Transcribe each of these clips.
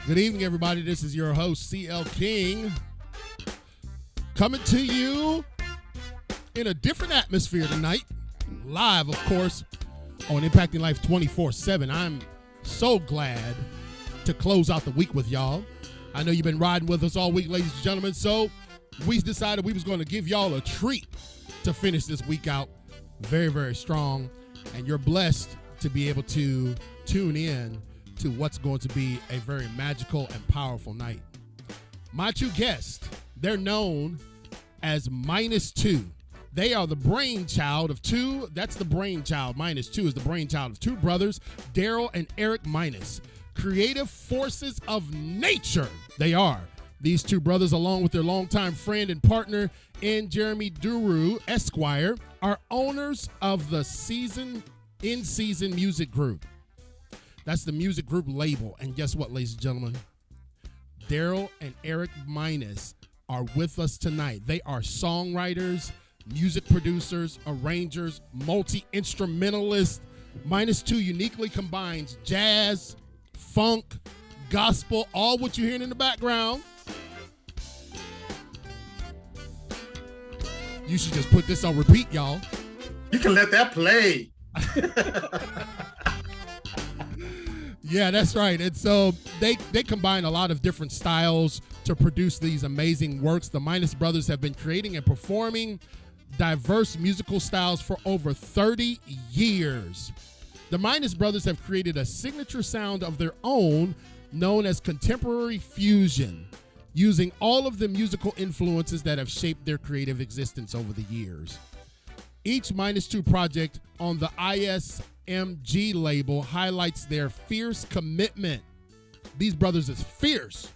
Good evening, everybody. This is your host, CL King, coming to you in a different atmosphere tonight. Live, of course, on Impacting Life 24/7. I'm so glad to close out the week with y'all. I know you've been riding with us all week, ladies and gentlemen, so we decided we was going to give y'all a treat to finish this week out very, very strong, and you're blessed to be able to tune in to what's going to be a very magical and powerful night. My two guests, they're known as Minus2. They are the brainchild of two. That's the brainchild. Minus2 is the brainchild of two brothers, Daryl and Eric Minus. Creative forces of nature, they are. These two brothers, along with their longtime friend and partner in Jeremi Duru, Esquire, are owners of the In-Season Music Group. That's the music group label. And guess what, ladies and gentlemen? Daryl and Eric Minus are with us tonight. They are songwriters, music producers, arrangers, multi-instrumentalists. Minus2 uniquely combines jazz, funk, gospel, all what you're hearing in the background. You should just put this on repeat, y'all. You can let that play. Yeah, that's right. And so they combine a lot of different styles to produce these amazing works. The Minus brothers have been creating and performing diverse musical styles for over 30 years. The Minus brothers have created a signature sound of their own known as contemporary fusion, using all of the musical influences that have shaped their creative existence over the years. Each Minus2 project on the ISMG label highlights their fierce commitment. These brothers is fierce.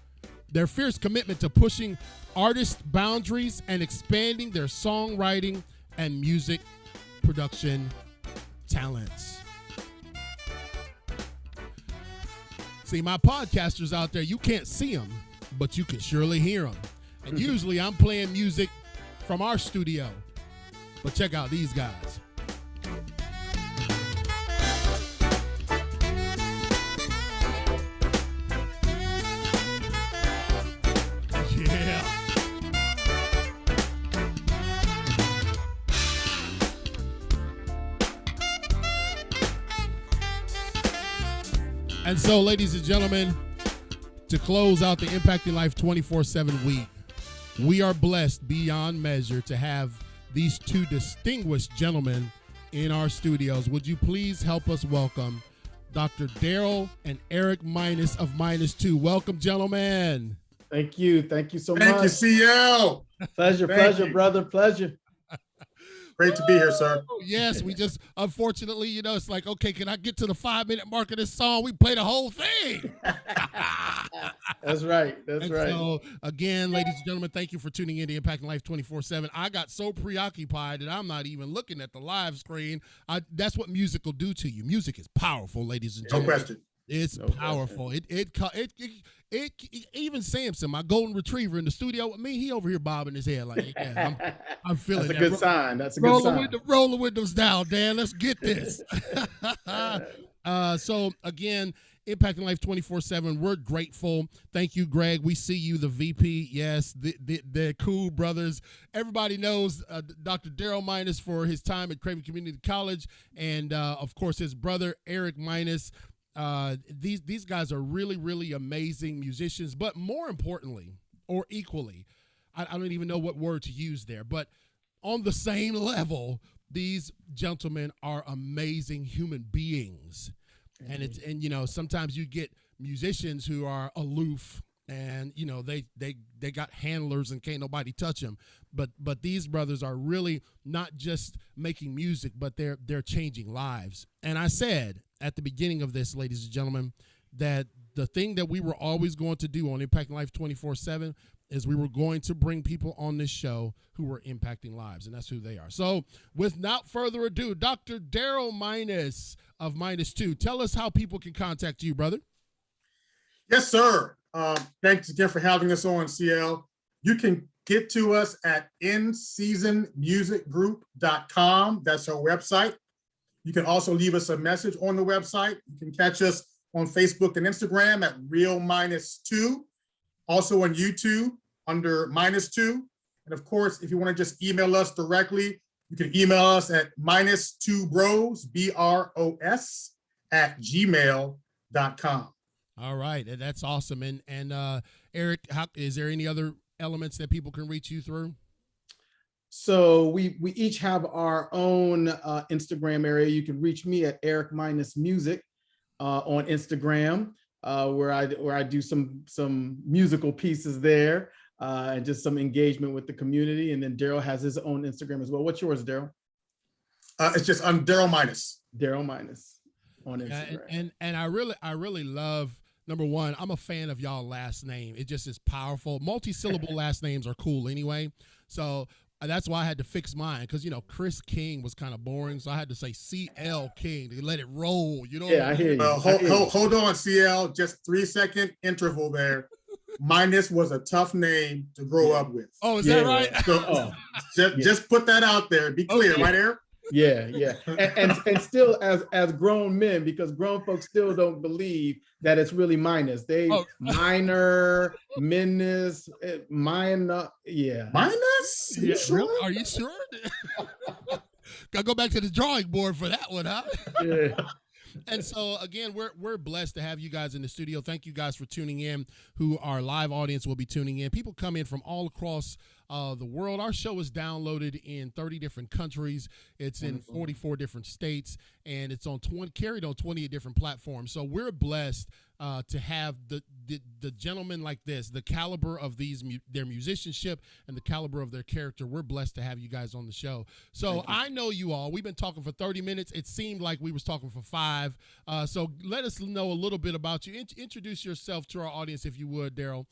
Their fierce commitment to pushing artist boundaries and expanding their songwriting and music production talents. See, my podcasters out there, you can't see them, but you can surely hear them. And usually I'm playing music from our studio. But check out these guys. Yeah. And so, ladies and gentlemen, to close out the Impacting Life 24/7 week, we are blessed beyond measure to have these two distinguished gentlemen in our studios. Would you please help us welcome Dr. Daryl and Eric Minus of Minus2. Welcome, gentlemen. Thank you. Thank you so much. Thank you, CL. Pleasure, brother. Pleasure. Great to be here, sir. Yes, we just, unfortunately, it's like, okay, can I get to the 5-minute mark of this song? We play the whole thing. That's right. And right. So, again, ladies and gentlemen, thank you for tuning in to Impacting Life 24/7. I got so preoccupied that I'm not even looking at the live screen. That's what music will do to you. Music is powerful, ladies and No gentlemen. question. It's powerful. It even Samson, my golden retriever in the studio with me, he over here bobbing his head like, yeah, I'm feeling That's that. a good sign. That's a good sign. Roll the windows down, Dan. Let's get this. So again, Impacting Life 24/7. We're grateful. Thank you, Greg. We see you, the VP. Yes, the cool brothers. Everybody knows Dr. Daryl Minus for his time at Craven Community College, and of course his brother Eric Minus. These guys are really, really amazing musicians, but more importantly, or equally, I don't even know what word to use there, but on the same level, these gentlemen are amazing human beings. Mm-hmm. And sometimes you get musicians who are aloof and they got handlers and can't nobody touch them. But these brothers are really not just making music, but they're changing lives. And I said at the beginning of this, ladies and gentlemen, that the thing that we were always going to do on Impacting Life 24/7 is we were going to bring people on this show who were impacting lives, and that's who they are. So without further ado, Dr. Daryl Minus of Minus2, tell us how people can contact you, brother. Yes, sir. Thanks again for having us on, CL. You can get to us at inseasonmusicgroup.com. That's our website. You can also leave us a message on the website. You can catch us on Facebook and Instagram at Real Minus2. Also on YouTube under Minus2. And of course, if you want to just email us directly, you can email us at minus2bros, BROS, @gmail.com. All right, that's awesome. And Eric, is there any other elements that people can reach you through? So we each have our own Instagram area. You can reach me at Eric Minus Music on Instagram, where I do some musical pieces there and just some engagement with the community. And then Daryl has his own Instagram as well. What's yours, Daryl? It's just Daryl Minus. Daryl Minus on Instagram. And I really love, number one, I'm a fan of y'all last name. It just is powerful. Multi-syllable last names are cool anyway. So that's why I had to fix mine, because, you know, Chris King was kind of boring. So I had to say CL King to let it roll. You know? Yeah, I hear you. Hold on, CL. Just 3-second interval there. Minus was a tough name to grow up with. Oh, is that right? So just put that out there. Be clear, right, Eric? Yeah. And still as grown men, because grown folks still don't believe that it's really minus. They minor, minus, minor, yeah. Minus? Yeah, sure? Are you sure? Gotta go back to the drawing board for that one, huh? Yeah. And so again, we're blessed to have you guys in the studio. Thank you guys for tuning in, who our live audience will be tuning in. People come in from all across the world. Our show is downloaded in 30 different countries. It's in 44 different states, and it's carried on 28 different platforms. So we're blessed to have the gentlemen like this, the caliber of their musicianship and the caliber of their character. We're blessed to have you guys on the show. So I know you all. We've been talking for 30 minutes. It seemed like we was talking for 5. So let us know a little bit about you. Introduce yourself to our audience, if you would, Daryl.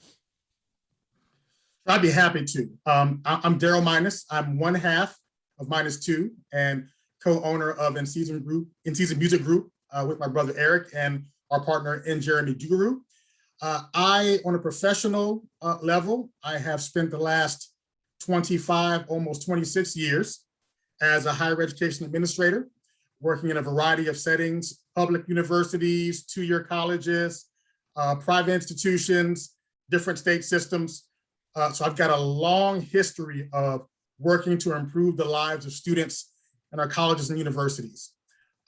I'd be happy to. I'm Daryl Minus. I'm one half of Minus2 and co-owner of In Season Music Group with my brother Eric and our partner in Jeremi Duru. On a professional level, I have spent the last 25, almost 26 years as a higher education administrator, working in a variety of settings, public universities, 2-year colleges, private institutions, different state systems. So I've got a long history of working to improve the lives of students in our colleges and universities.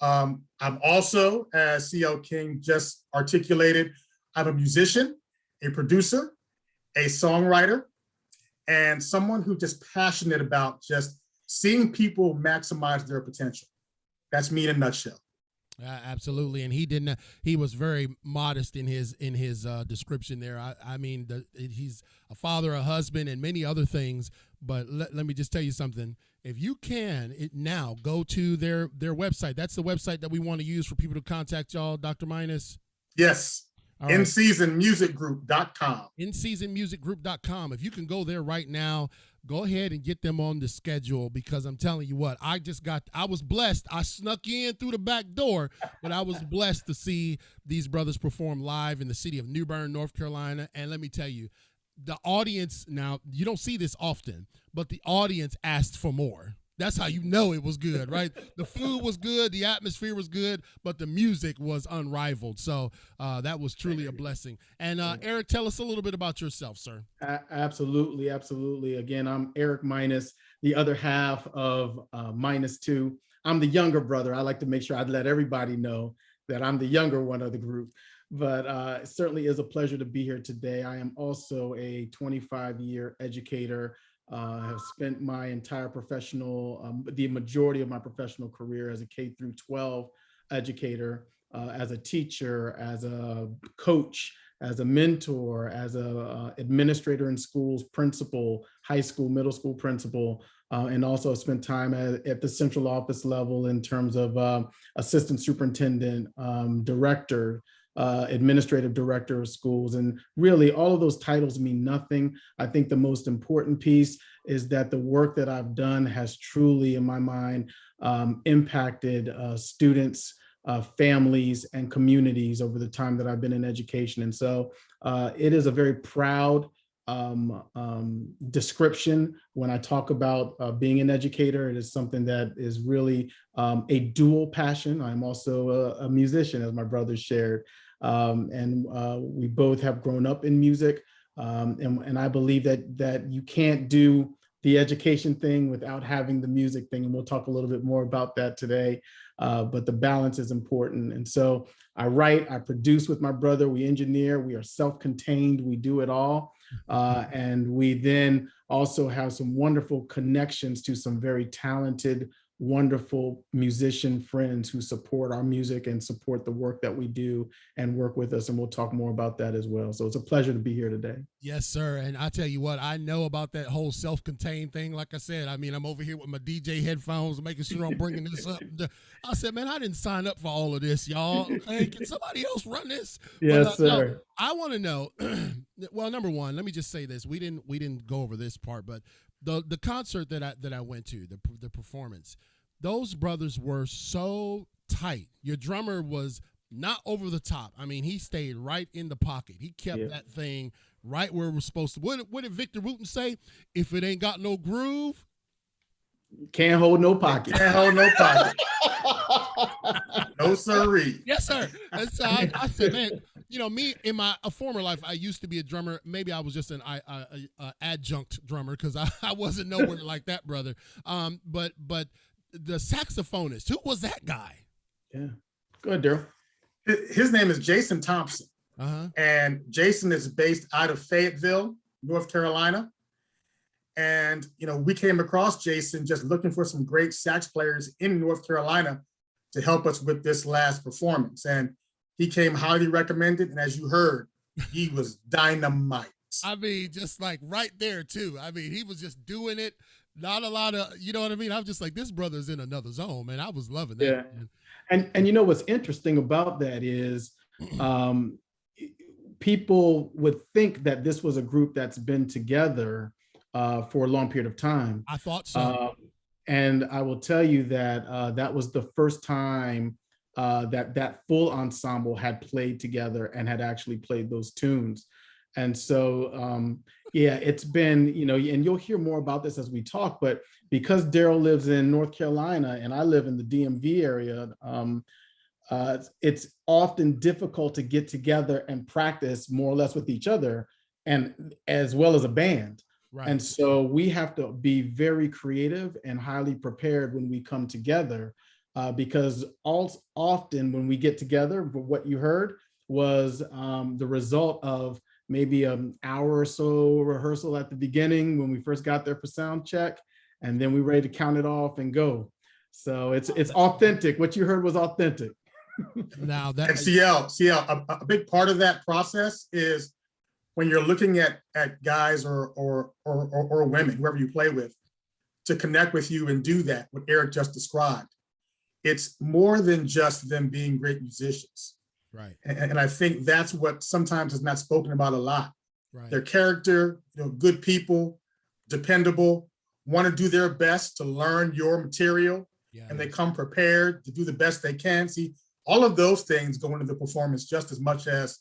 I'm also, as CL King just articulated, I'm a musician, a producer, a songwriter, and someone who's just passionate about just seeing people maximize their potential. That's me in a nutshell. Absolutely, and he was very modest in his description there. I mean, he's a father, a husband, and many other things. But let me just tell you something. If you can now go to their website. That's the website that we want to use for people to contact y'all, Dr. Minus. Yes. Right. InSeasonMusicGroup.com. InSeasonMusicGroup.com. If you can go there right now, go ahead and get them on the schedule, because I'm telling you what, I was blessed. I snuck in through the back door, but I was blessed to see these brothers perform live in the city of New Bern, North Carolina. And let me tell you, the audience, now you don't see this often, but the audience asked for more. That's how you know it was good, right? The food was good, the atmosphere was good, but the music was unrivaled. So that was truly a blessing. And Eric, tell us a little bit about yourself, sir. Absolutely. Again, I'm Eric Minus, the other half of Minus2. I'm the younger brother. I like to make sure I let everybody know that I'm the younger one of the group. But it certainly is a pleasure to be here today. I am also a 25-year educator. Have spent my entire the majority of my professional career as a K-12 educator, as a teacher, as a coach, as a mentor, as a administrator in schools, principal, high school, middle school principal, and also spent time at the central office level in terms of assistant superintendent, director, administrative director of schools. And really all of those titles mean nothing. I think the most important piece is that the work that I've done has truly, in my mind, impacted students, families, and communities over the time that I've been in education. And so it is a very proud description when I talk about being an educator. It is something that is really a dual passion. I'm also a musician, as my brother shared. And we both have grown up in music. And I believe that you can't do the education thing without having the music thing. And we'll talk a little bit more about that today. But the balance is important. And so I write, I produce with my brother, we engineer, we are self-contained, we do it all. And we then also have some wonderful connections to some very talented, wonderful musician friends who support our music and support the work that we do and work with us. And we'll talk more about that as well. So it's a pleasure to be here today. Yes, sir. And I tell you what, I know about that whole self-contained thing. Like I said, I mean, I'm over here with my DJ headphones, making sure I'm bringing this up. I said, man, I didn't sign up for all of this, y'all. Hey, can somebody else run this? Yes, sir. No, I want to know. Well, number one, let me just say this: we didn't go over this part, but the concert that I went to, the performance, those brothers were so tight. Your drummer was not over the top. I mean, he stayed right in the pocket. He kept that thing right where it was supposed to. What did Victor Wooten say? If it ain't got no groove, can't hold no pocket. Can't hold no pocket. No sirree. Yes, sir. And so I said, man, you know, me in my former life, I used to be a drummer. Maybe I was just an adjunct drummer because I wasn't nowhere like that, brother. But the saxophonist, who was that guy? Yeah. Go ahead, Daryl. His name is Jason Thompson. Uh-huh. And Jason is based out of Fayetteville, North Carolina. And, you know, we came across Jason just looking for some great sax players in North Carolina to help us with this last performance. And he came highly recommended. And as you heard, he was dynamite. I mean, just like right there too. I mean, he was just doing it. Not a lot of, you know what I mean? I was just like, this brother's in another zone, man. I was loving that. Yeah. Man. And you know, what's interesting about that is people would think that this was a group that's been together for a long period of time. I thought so. And I will tell you that that was the first time that full ensemble had played together and had actually played those tunes. And so, yeah, it's been, you know, and you'll hear more about this as we talk, but because Daryl lives in North Carolina and I live in the DMV area, it's often difficult to get together and practice more or less with each other and as well as a band. Right. And so we have to be very creative and highly prepared when we come together, because often when we get together, what you heard was the result of maybe an hour or so rehearsal at the beginning when we first got there for sound check, and then we ready to count it off and go. So it's authentic. What you heard was authentic. Now that and CL, a big part of that process is when you're looking at guys or women, whoever you play with, to connect with you and do that, what Eric just described. It's more than just them being great musicians. Right. And I think that's what sometimes is not spoken about a lot. Right. Their character, you know, good people, dependable, want to do their best to learn your material, and they come prepared to do the best they can. See, all of those things go into the performance just as much as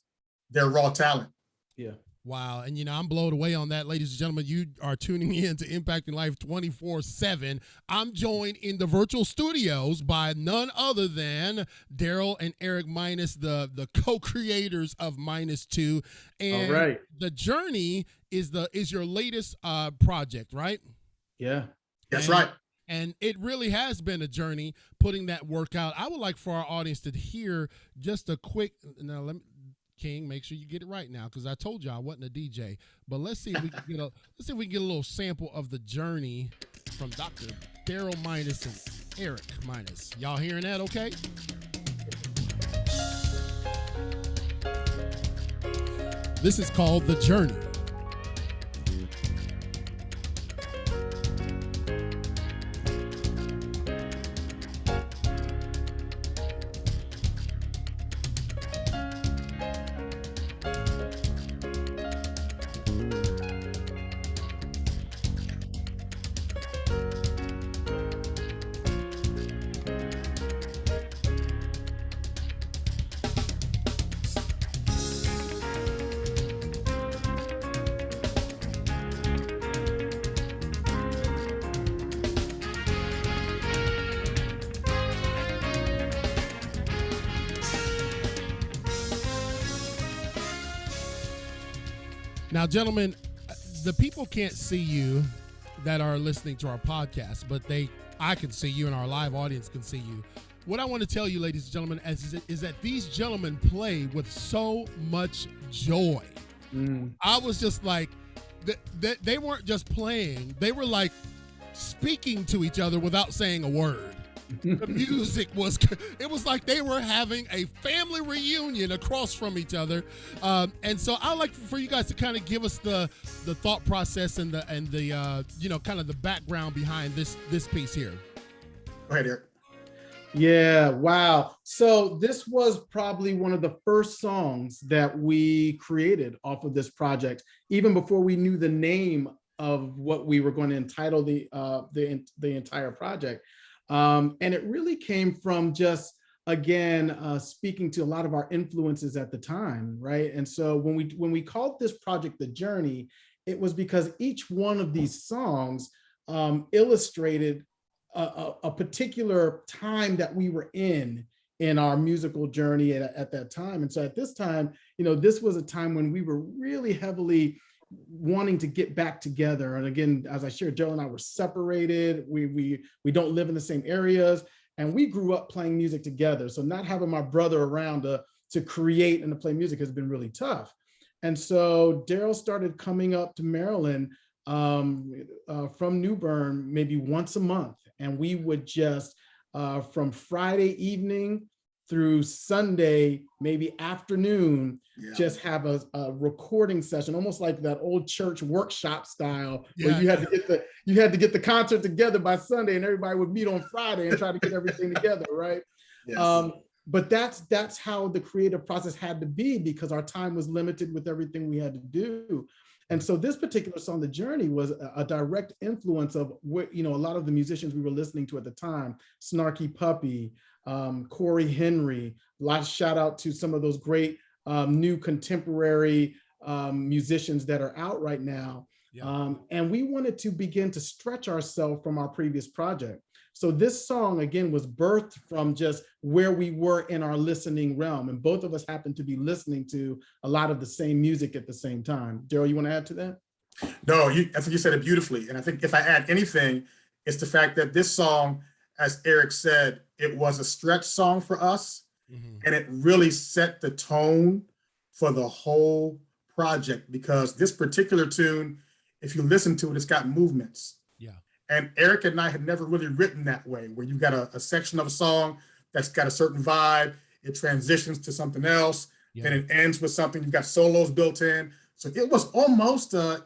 their raw talent. Yeah. Wow. And, you know, I'm blown away on that. Ladies and gentlemen, you are tuning in to Impacting Life 24/7. I'm joined in the virtual studios by none other than Daryl and Eric Minus, the co-creators of Minus2. And all right. The Journey is your latest project, right? Yeah. That's right. And it really has been a journey putting that work out. I would like for our audience to hear just a quick, now King, make sure you get it right now, because I told you I wasn't a DJ. But let's see if we can get a little sample of The Journey from Dr. Daryl Minus and Eric Minus. Y'all hearing that okay? This is called The Journey. Now, gentlemen, the people can't see you that are listening to our podcast, but I can see you and our live audience can see you. What I want to tell you, ladies and gentlemen, is that these gentlemen play with so much joy. I was just like, they weren't just playing. They were like speaking to each other without saying a word. The music it was like they were having a family reunion across from each other. And so I'd like for you guys to kind of give us the thought process and the you know, kind of the background behind this piece here. Go ahead, Eric. Yeah, wow. So this was probably one of the first songs that we created off of this project, even before we knew the name of what we were going to entitle the entire project. And it really came from just, again, speaking to a lot of our influences at the time, right? And so when we called this project The Journey, it was because each one of these songs illustrated a particular time that we were in our musical journey at that time. And so at this time, you know, this was a time when we were really heavily wanting to get back together. And again, as I shared, Daryl and I were separated. We don't live in the same areas, and we grew up playing music together. So not having my brother around to create and to play music has been really tough. And so Daryl started coming up to Maryland from New Bern maybe once a month. And we would just, from Friday evening through Sunday, maybe afternoon, just have a recording session, almost like that old church workshop style, where you had to get the concert together by Sunday, and everybody would meet on Friday and try to get everything together, right? Yes. But that's how the creative process had to be, because our time was limited with everything we had to do. And so this particular song, The Journey, was a direct influence of what, you know, a lot of the musicians we were listening to at the time: Snarky Puppy, Corey Henry. A lot of shout out to some of those great new contemporary musicians that are out right now. Yeah. And we wanted to begin to stretch ourselves from our previous project. So this song, again, was birthed from just where we were in our listening realm. And both of us happened to be listening to a lot of the same music at the same time. Daryl, you want to add to that? No, I think you said it beautifully. And I think if I add anything, it's the fact that this song, as Eric said, it was a stretch song for us. Mm-hmm. And it really set the tone for the whole project, because this particular tune, if you listen to it, it's got movements. Yeah. And Eric and I had never really written that way, where you got a section of a song that's got a certain vibe, it transitions to something else, then it ends with something, you've got solos built in. So it was almost a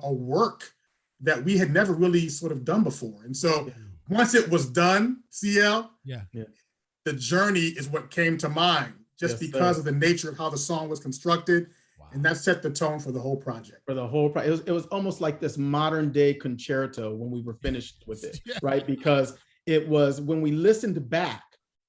work that we had never really sort of done before. And so once it was done, CL, The Journey is what came to mind, just because of the nature of how the song was constructed. And that set the tone for the whole project. For the whole project. It was almost like this modern day concerto when we were finished with it, right? Because it was, when we listened back,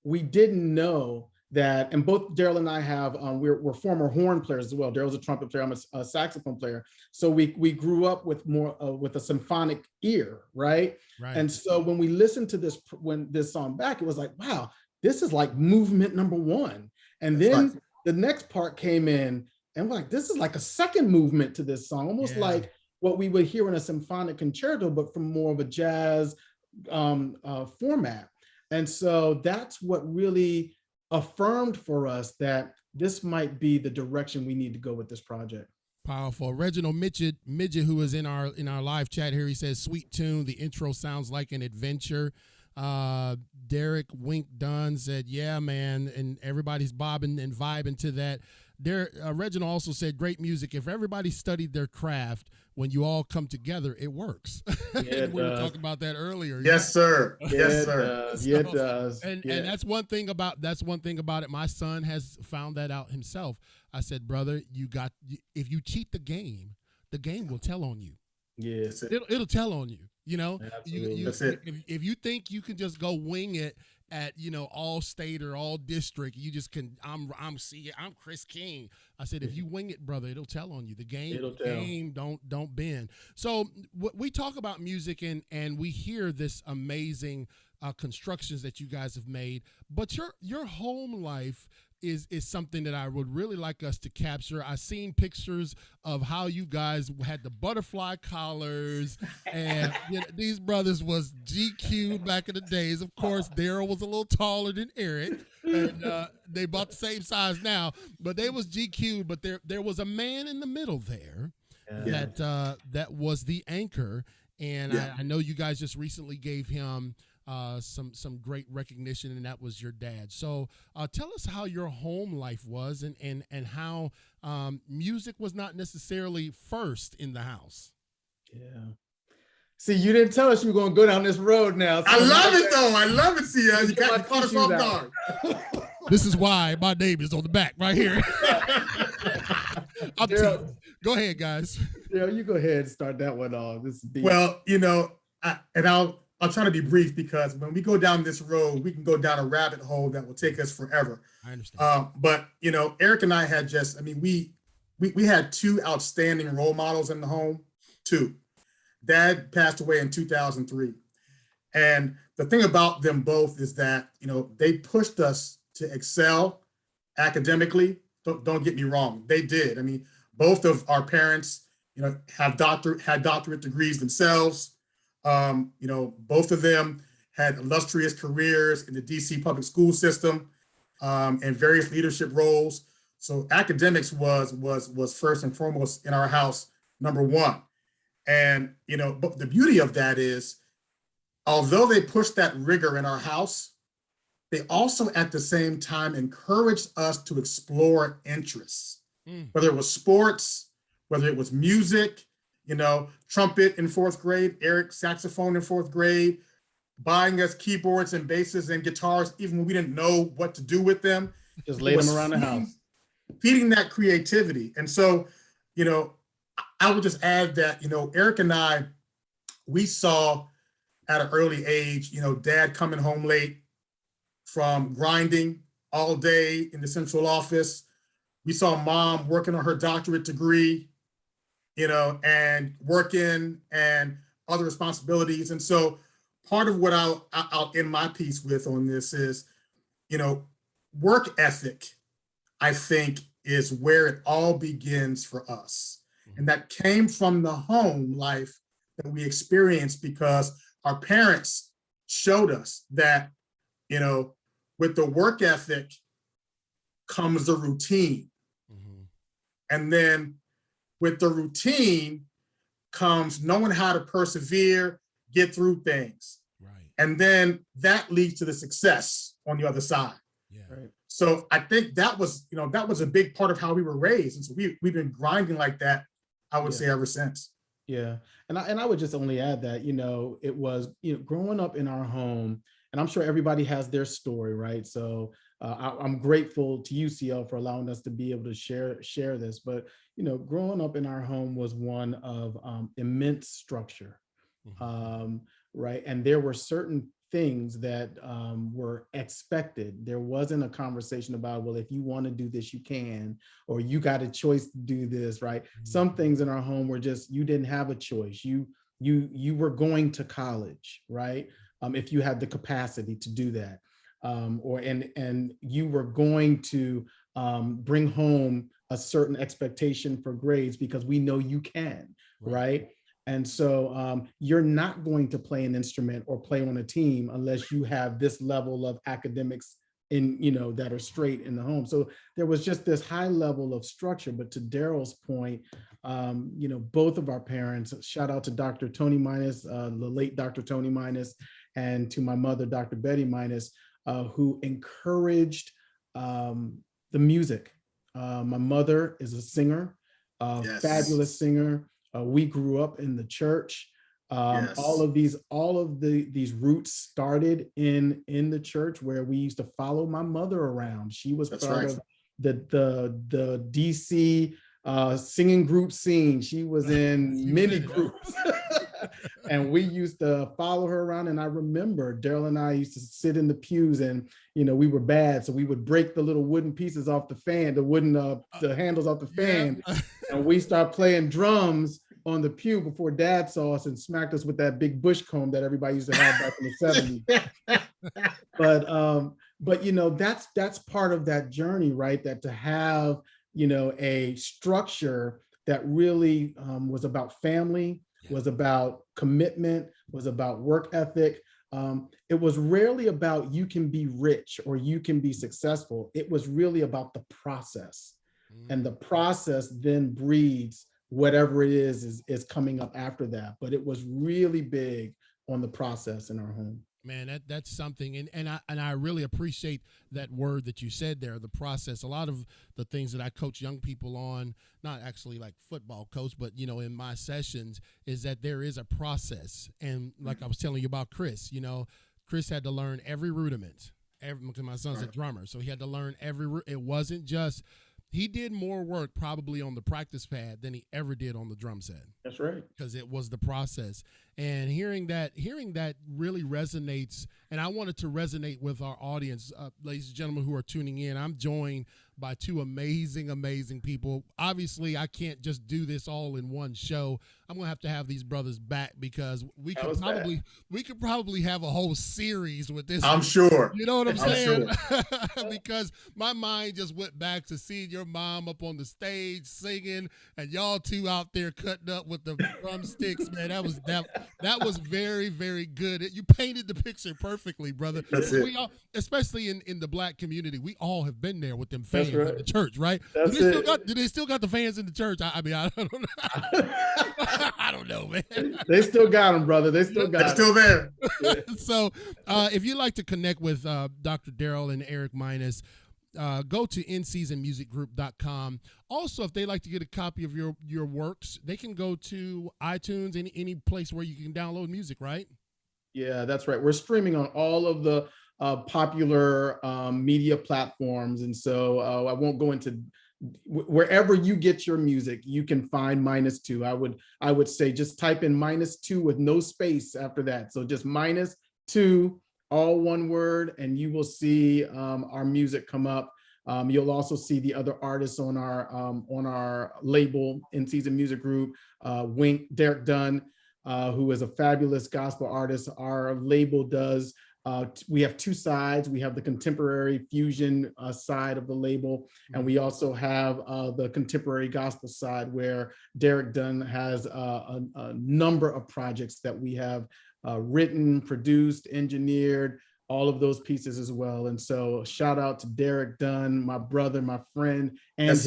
we didn't know that, and both Daryl and I have, we're former horn players as well. Daryl's a trumpet player, I'm a saxophone player. So we grew up with more, with a symphonic ear, right? And so when we listened to this song back, it was like, wow, this is like movement number one. And then the next part came in, and we're like, this is like a second movement to this song, almost like what we would hear in a symphonic concerto, but from more of a jazz format. And so that's what really affirmed for us that this might be the direction we need to go with this project. Powerful. Reginald Midget, who is in our live chat here, he says, sweet tune. The intro sounds like an adventure. Derek Wink Dunn said, yeah, man, and everybody's bobbing and vibing to that. Reginald also said, great music. If everybody studied their craft, when you all come together, it works. We were talking about that earlier. Yes, sir. Yes, sir. It does. And that's one thing about it. My son has found that out himself. I said, brother, if you cheat the game will tell on you. Yes, it'll tell on you. You know, That's it. If you think you can just go wing it at, you know, all state or all district, you just can. I'm Chris King. I said, if you wing it, brother, it'll tell on you. The game don't bend. So we talk about music and we hear this amazing constructions that you guys have made, but your home life is something that I would really like us to capture. I seen pictures of how you guys had the butterfly collars, and these brothers was GQ'd back in the days. Of course, Daryl was a little taller than Eric, and they about the same size now, but they was GQ'd. But there was a man in the middle there that was the anchor, and I know you guys just recently gave him some great recognition, and that was your dad. So tell us how your home life was, and how music was not necessarily first in the house. Yeah. See, you didn't tell us you were going to go down this road now. So I love it though. I love it. See, you got caught us off guard. This is why my name is on the back right here. Go ahead, guys. Yeah, you go ahead and start that one off. This is deep. Well, I'll try to be brief, because when we go down this road, we can go down a rabbit hole that will take us forever. I understand. But Eric and I had we had two outstanding role models in the home. Two. Dad passed away in 2003. And the thing about them both is that, they pushed us to excel academically. Don't get me wrong. They did. I mean, both of our parents, had doctorate degrees themselves. Both of them had illustrious careers in the DC public school system, and various leadership roles. So academics was first and foremost in our house, number one. And, but the beauty of that is, although they pushed that rigor in our house, they also at the same time encouraged us to explore interests, whether it was sports, whether it was music, trumpet in fourth grade, Eric saxophone in fourth grade, buying us keyboards and basses and guitars, even when we didn't know what to do with them. Just lay them around the house. Feeding that creativity. And so, I would just add that, Eric and I, we saw at an early age, Dad coming home late from grinding all day in the central office. We saw Mom working on her doctorate degree, and working and other responsibilities. And so part of what I'll end my piece with on this is, work ethic, I think, is where it all begins for us. And that came from the home life that we experienced, because our parents showed us that, with the work ethic comes the routine. And then with the routine comes knowing how to persevere, get through things. Right. And then that leads to the success on the other side. Yeah. Right. So I think that was a big part of how we were raised. And so we've been grinding like that, I would say, ever since. Yeah. And I would just only add that, it was, growing up in our home, and I'm sure everybody has their story, right? So I'm grateful to you, CL, for allowing us to be able to share this. But, growing up in our home was one of immense structure, right? And there were certain things that were expected. There wasn't a conversation about, well, if you want to do this, you can, or you got a choice to do this, right? Some things in our home were just, you didn't have a choice. You were going to college, right? If you had the capacity to do that, and you were going to bring home a certain expectation for grades because we know you can, right? And so you're not going to play an instrument or play on a team unless you have this level of academics in, that are straight in the home. So there was just this high level of structure. But to Daryl's point, both of our parents, shout out to Dr. Tony Minus, the late Dr. Tony Minus, and to my mother, Dr. Betty Minus, who encouraged the music. My mother is a singer, fabulous singer. We grew up in the church. All of these roots started in the church, where we used to follow my mother around. She was part of the DC singing group scene. She was in many groups. And we used to follow her around. And I remember Daryl and I used to sit in the pews, and, we were bad. So we would break the little wooden pieces off the fan, the handles off the fan. And we start playing drums on the pew before Dad saw us and smacked us with that big bush comb that everybody used to have back in the 70s. But, that's part of that journey, right? That to have, a structure that really was about family, was about commitment, was about work ethic. It was rarely about you can be rich or you can be successful. It was really about the process. And the process then breeds whatever it is coming up after that. But it was really big on the process in our home. Man, that's something, and I really appreciate that word that you said there, the process. A lot of the things that I coach young people on, not actually like football coach, but in my sessions, is that there is a process. And like I was telling you about Chris, Chris had to learn every rudiment. Because my son's a drummer, so he had to learn it wasn't just. He did more work probably on the practice pad than he ever did on the drum set. That's right. Because it was the process. And hearing that really resonates. And I wanted to resonate with our audience, ladies and gentlemen who are tuning in. I'm joined by two amazing people. Obviously, I can't just do this all in one show. I'm gonna have to have these brothers back because we could probably have a whole series with this. I'm sure. You know what I'm saying? Sure. Because my mind just went back to seeing your mom up on the stage singing, and y'all two out there cutting up with the drumsticks. Man, that was very, very good. You painted the picture perfectly, brother. We all, especially in the Black community, we all have been there with them fans in the church, right? Do they still got the fans in the church? I mean, I don't know. I don't know, man. They still got them, brother. They're still there. So if you'd like to connect with Dr. Daryl and Eric Minus, go to inseasonmusicgroup.com. Also, if they like to get a copy of your works, they can go to iTunes, any place where you can download music, right? Yeah, that's right. We're streaming on all of the popular media platforms. And so I won't go into wherever you get your music, you can find Minus2. I would say just type in Minus2 with no space after that. So just Minus2, all one word, and you will see our music come up. You'll also see the other artists on our label, In Season Music Group. Wink, Derek Dunn, who is a fabulous gospel artist. Our label does. We have two sides. We have the contemporary fusion side of the label, and we also have the contemporary gospel side, where Derek Dunn has a number of projects that we have written, produced, engineered, all of those pieces as well. And so shout out to Derek Dunn, my brother, my friend, and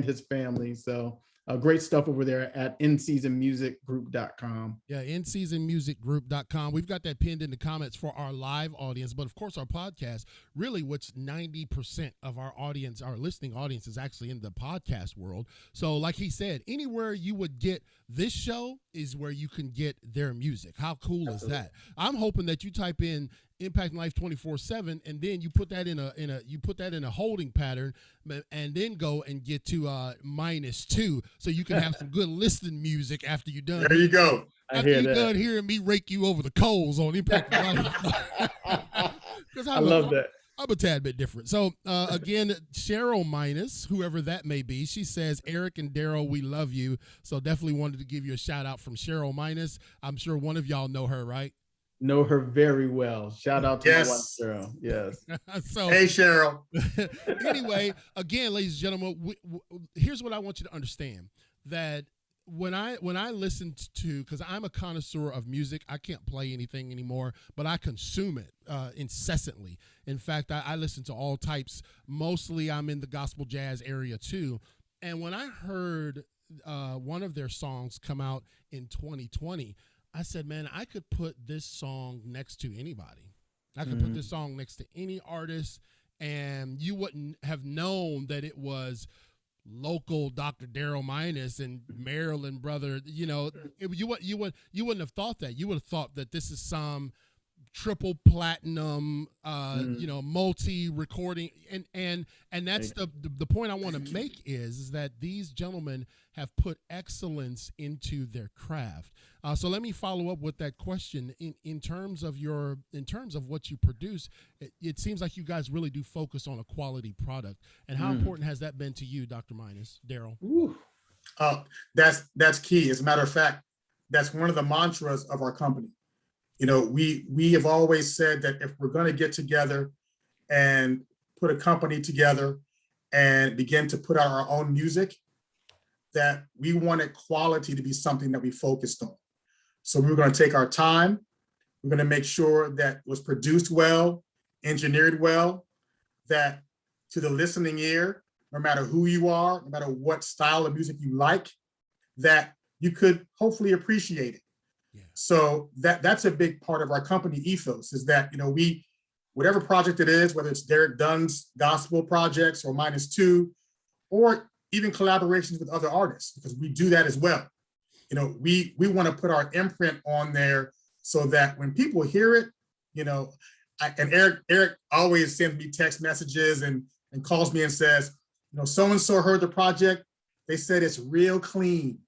his family. So great stuff over there at inseasonmusicgroup.com. Yeah, inseasonmusicgroup.com. We've got that pinned in the comments for our live audience, but of course our podcast, really which 90% of our audience, our listening audience, is actually in the podcast world. So like he said, anywhere you would get this show is where you can get their music. How cool is that? I'm hoping that you type in Impacting Life 24/7, and then you put that in a holding pattern, and then go and get to Minus2, so you can have some good listening music after you're done. There you go. After you're done hearing me rake you over the coals on Impacting Life. I love that. I'm a tad bit different. So again, Cheryl Minus, whoever that may be, she says, Eric and Daryl, we love you. So definitely wanted to give you a shout out from Cheryl Minus. I'm sure one of y'all know her, right? Know her very well. Shout out to my wife, Cheryl. Yes. So, hey, Cheryl. Anyway, again, ladies and gentlemen, here's what I want you to understand, that when I listen to, because I'm a connoisseur of music, I can't play anything anymore, but I consume it incessantly. In fact, I listen to all types. Mostly I'm in the gospel jazz area too. And when I heard one of their songs come out in 2020, I said, man, I could put this song next to anybody. I could put this song next to any artist, and you wouldn't have known that it was local Dr. Daryl Minus and Maryland brother. You know, you wouldn't have thought that. You would have thought that this is some triple platinum, multi recording, and that's the point I want to make is that these gentlemen have put excellence into their craft. So let me follow up with that question in terms of what you produce. It seems like you guys really do focus on a quality product. And how important has that been to you, Dr. Minus, Daryl? That's key. As a matter of fact, that's one of the mantras of our company. You know, we have always said that if we're going to get together and put a company together and begin to put out our own music, that we wanted quality to be something that we focused on. So we were going to take our time. We're going to make sure that it was produced well, engineered well, that to the listening ear, no matter who you are, no matter what style of music you like, that you could hopefully appreciate it. Yeah. So that's a big part of our company ethos, is that, we, whatever project it is, whether it's Derek Dunn's gospel projects or Minus2, or even collaborations with other artists, because we do that as well. We want to put our imprint on there so that when people hear it, and Eric always sends me text messages and calls me and says, so-and-so heard the project. They said it's real clean.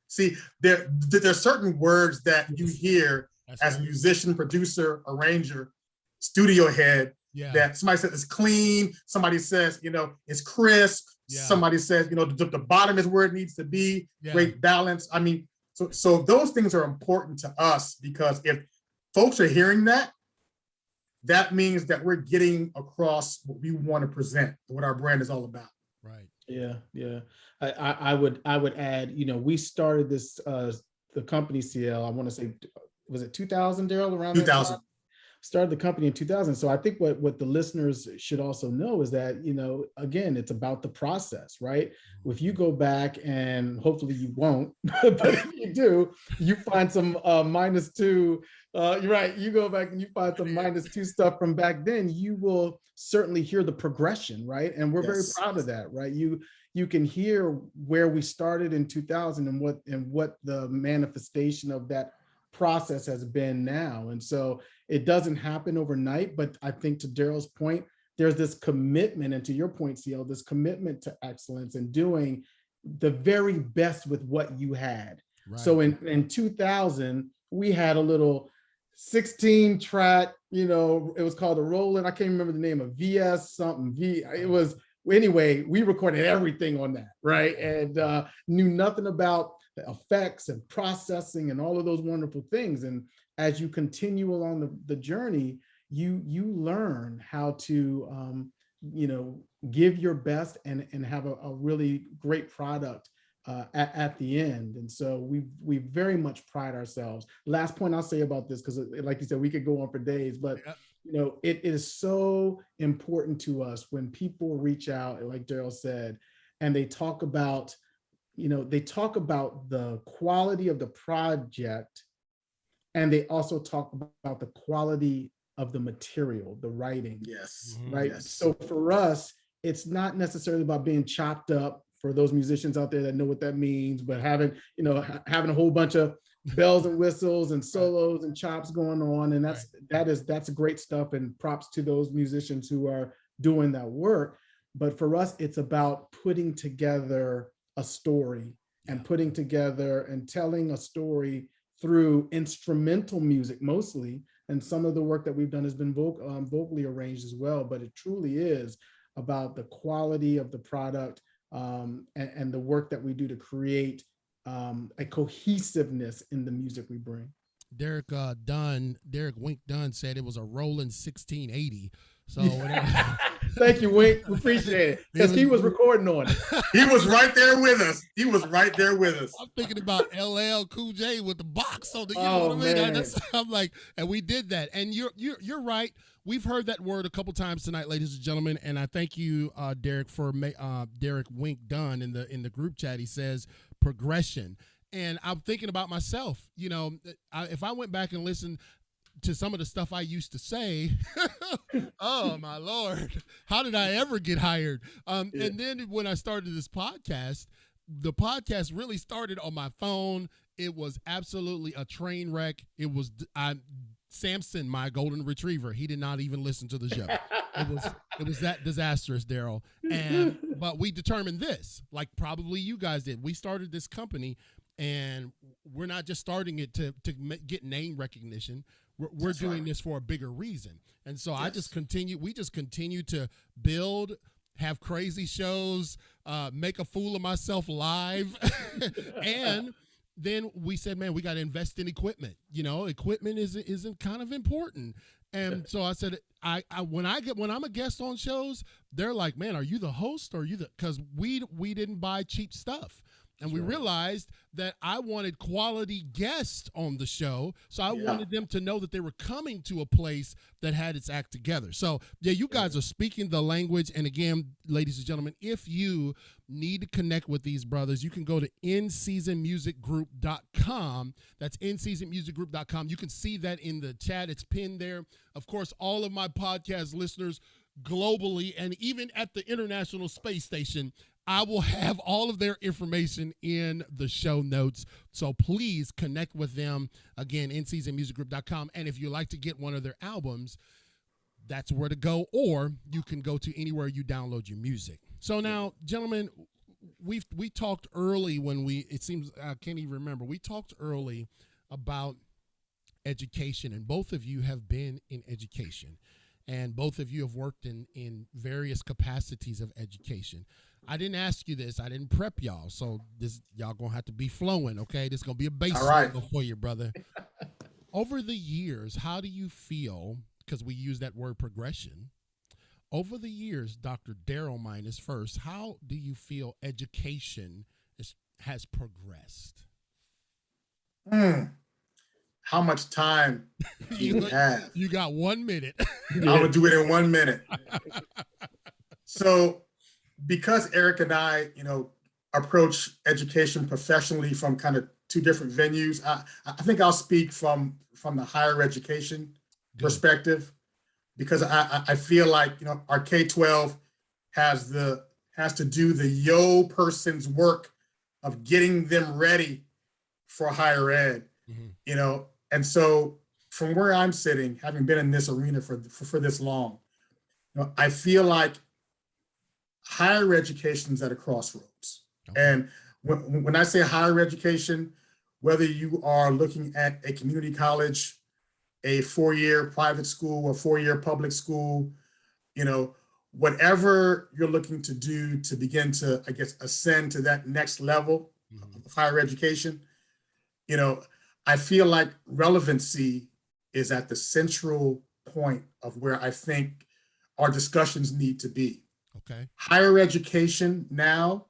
See, there's certain words that you hear as a musician, producer, arranger, studio head, that somebody says it's clean. Somebody says, it's crisp. Yeah. Somebody says, the bottom is where it needs to be, great balance. I mean, so those things are important to us, because if folks are hearing that, that means that we're getting across what we want to present, what our brand is all about. Right. Yeah. I would add, we started this, the company CL, I want to say, was it 2000, Daryl, around 2000? Started the company in 2000. So I think what the listeners should also know is that, again, it's about the process, right? If you go back, and hopefully you won't, but if you do, you find some Minus2, you're right, you go back and you find some Minus2 stuff from back then, you will certainly hear the progression, right? And we're very proud of that, right? You can hear where we started in 2000 and what the manifestation of that process has been now. And so it doesn't happen overnight, but I think, to Daryl's point, there's this commitment, and to your point, CL, this commitment to excellence and doing the very best with what you had. Right. So in 2000, we had a little 16 track, it was called a Roland. I can't remember the name of VS something. It was, anyway, we recorded everything on that, right? And knew nothing about the effects and processing and all of those wonderful things. And as you continue along the journey, you learn how to, give your best and have a really great product at the end. And so we very much pride ourselves. Last point I'll say about this, because like you said, we could go on for days, but it is so important to us when people reach out, like Daryl said, and they talk about the quality of the project, and they also talk about the quality of the material, the writing. Yes. Right. Yes. So for us, it's not necessarily about being chopped up, for those musicians out there that know what that means, but having a whole bunch of bells and whistles and solos and chops going on. And that's great stuff, and props to those musicians who are doing that work. But for us, it's about putting together a story, and putting together and telling a story through instrumental music mostly. And some of the work that we've done has been vocally arranged as well, but it truly is about the quality of the product, and the work that we do to create a cohesiveness in the music we bring. Derek Wink Dunn said it was a Roland 1680. So thank you, Wink. Appreciate it. Because he was recording on it. He was right there with us. I'm thinking about LL Cool J with the box on the, what I mean? I'm like, and we did that. And you're right. We've heard that word a couple times tonight, ladies and gentlemen. And I thank you, Derek, for Derek Wink Dunn in the group chat. He says progression. And I'm thinking about myself, if I went back and listened to some of the stuff I used to say, oh my Lord, how did I ever get hired? And then when I started this podcast, the podcast really started on my phone. It was absolutely a train wreck. It was Samson, my golden retriever. He did not even listen to the show. It was that disastrous, Daryl. But we determined this, like probably you guys did. We started this company, and we're not just starting it to get name recognition. We're doing this for a bigger reason. And so we just continue to build, have crazy shows, make a fool of myself live. And then we said, man, we got to invest in equipment. Equipment isn't kind of important. And so I said, when I'm a guest on shows, they're like, man, are you the host or are you the, because we didn't buy cheap stuff. And we realized that I wanted quality guests on the show. So I wanted them to know that they were coming to a place that had its act together. So, yeah, you guys are speaking the language. And again, ladies and gentlemen, if you need to connect with these brothers, you can go to inseasonmusicgroup.com. That's inseasonmusicgroup.com. You can see that in the chat. It's pinned there. Of course, all of my podcast listeners globally and even at the International Space Station, I will have all of their information in the show notes. So please connect with them. Again, inseasonmusicgroup.com. And if you'd like to get one of their albums, that's where to go. Or you can go to anywhere you download your music. So now, gentlemen, we talked early it seems, I can't even remember. We talked early about education, and both of you have been in education. And both of you have worked in various capacities of education. I didn't ask you this. I didn't prep y'all. So y'all going to have to be flowing, okay? This is going to be a bass cycle for you, brother. Over the years, how do you feel, because we use that word progression, over the years, Dr. Daryl Minus first, how do you feel education has progressed? How much time do you have? You got 1 minute. I'm going to do it in 1 minute. So because Eric and I, approach education professionally from kind of two different venues, I think I'll speak from the higher education perspective, because I feel like, our K-12 has to do the person's work of getting them ready for higher ed, and so from where I'm sitting, having been in this arena for this long, I feel like higher education is at a crossroads. Okay. And when I say higher education, whether you are looking at a community college, a 4-year private school, a 4-year public school, whatever you're looking to do to begin to, I guess, ascend to that next level of higher education, I feel like relevancy is at the central point of where I think our discussions need to be. Okay. Higher education now,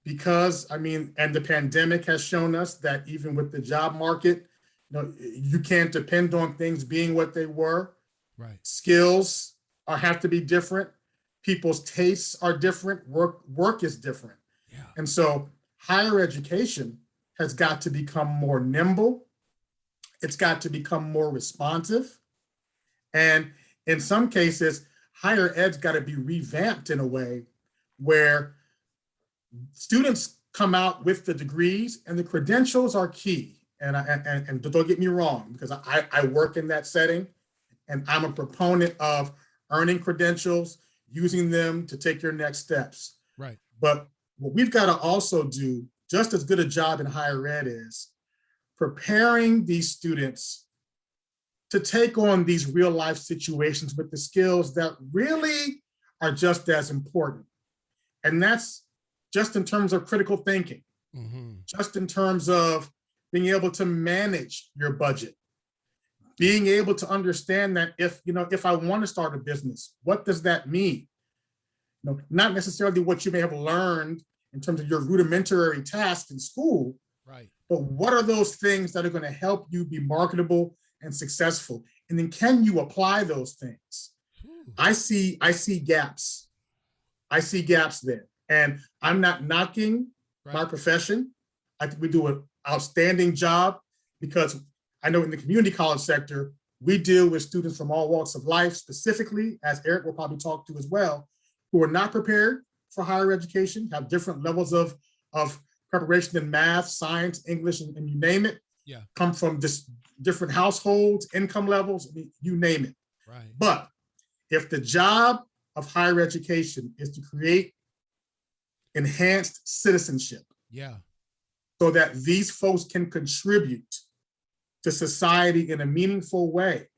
because and the pandemic has shown us that even with the job market, you can't depend on things being what they were. Right. Skills have to be different. People's tastes are different. Work is different. Yeah. And so higher education has got to become more nimble. It's got to become more responsive. And in some cases, higher ed's got to be revamped in a way where students come out with the degrees, and the credentials are key. And don't get me wrong, because I work in that setting, and I'm a proponent of earning credentials, using them to take your next steps. Right. But what we've got to also do just as good a job in higher ed is preparing these students to take on these real life situations with the skills that really are just as important. And that's just in terms of critical thinking, just in terms of being able to manage your budget, being able to understand that if I want to start a business, what does that mean? Not necessarily what you may have learned in terms of your rudimentary tasks in school, right? But what are those things that are going to help you be marketable and successful? And then can you apply those things? I see gaps. I see gaps there. And I'm not knocking my profession. I think we do an outstanding job, because I know in the community college sector, we deal with students from all walks of life, specifically, as Eric will probably talk to as well, who are not prepared for higher education, have different levels of preparation in math, science, English, and you name it. Yeah. Come from just different households, income levels, you name it. Right. But if the job of higher education is to create enhanced citizenship, so that these folks can contribute to society in a meaningful way,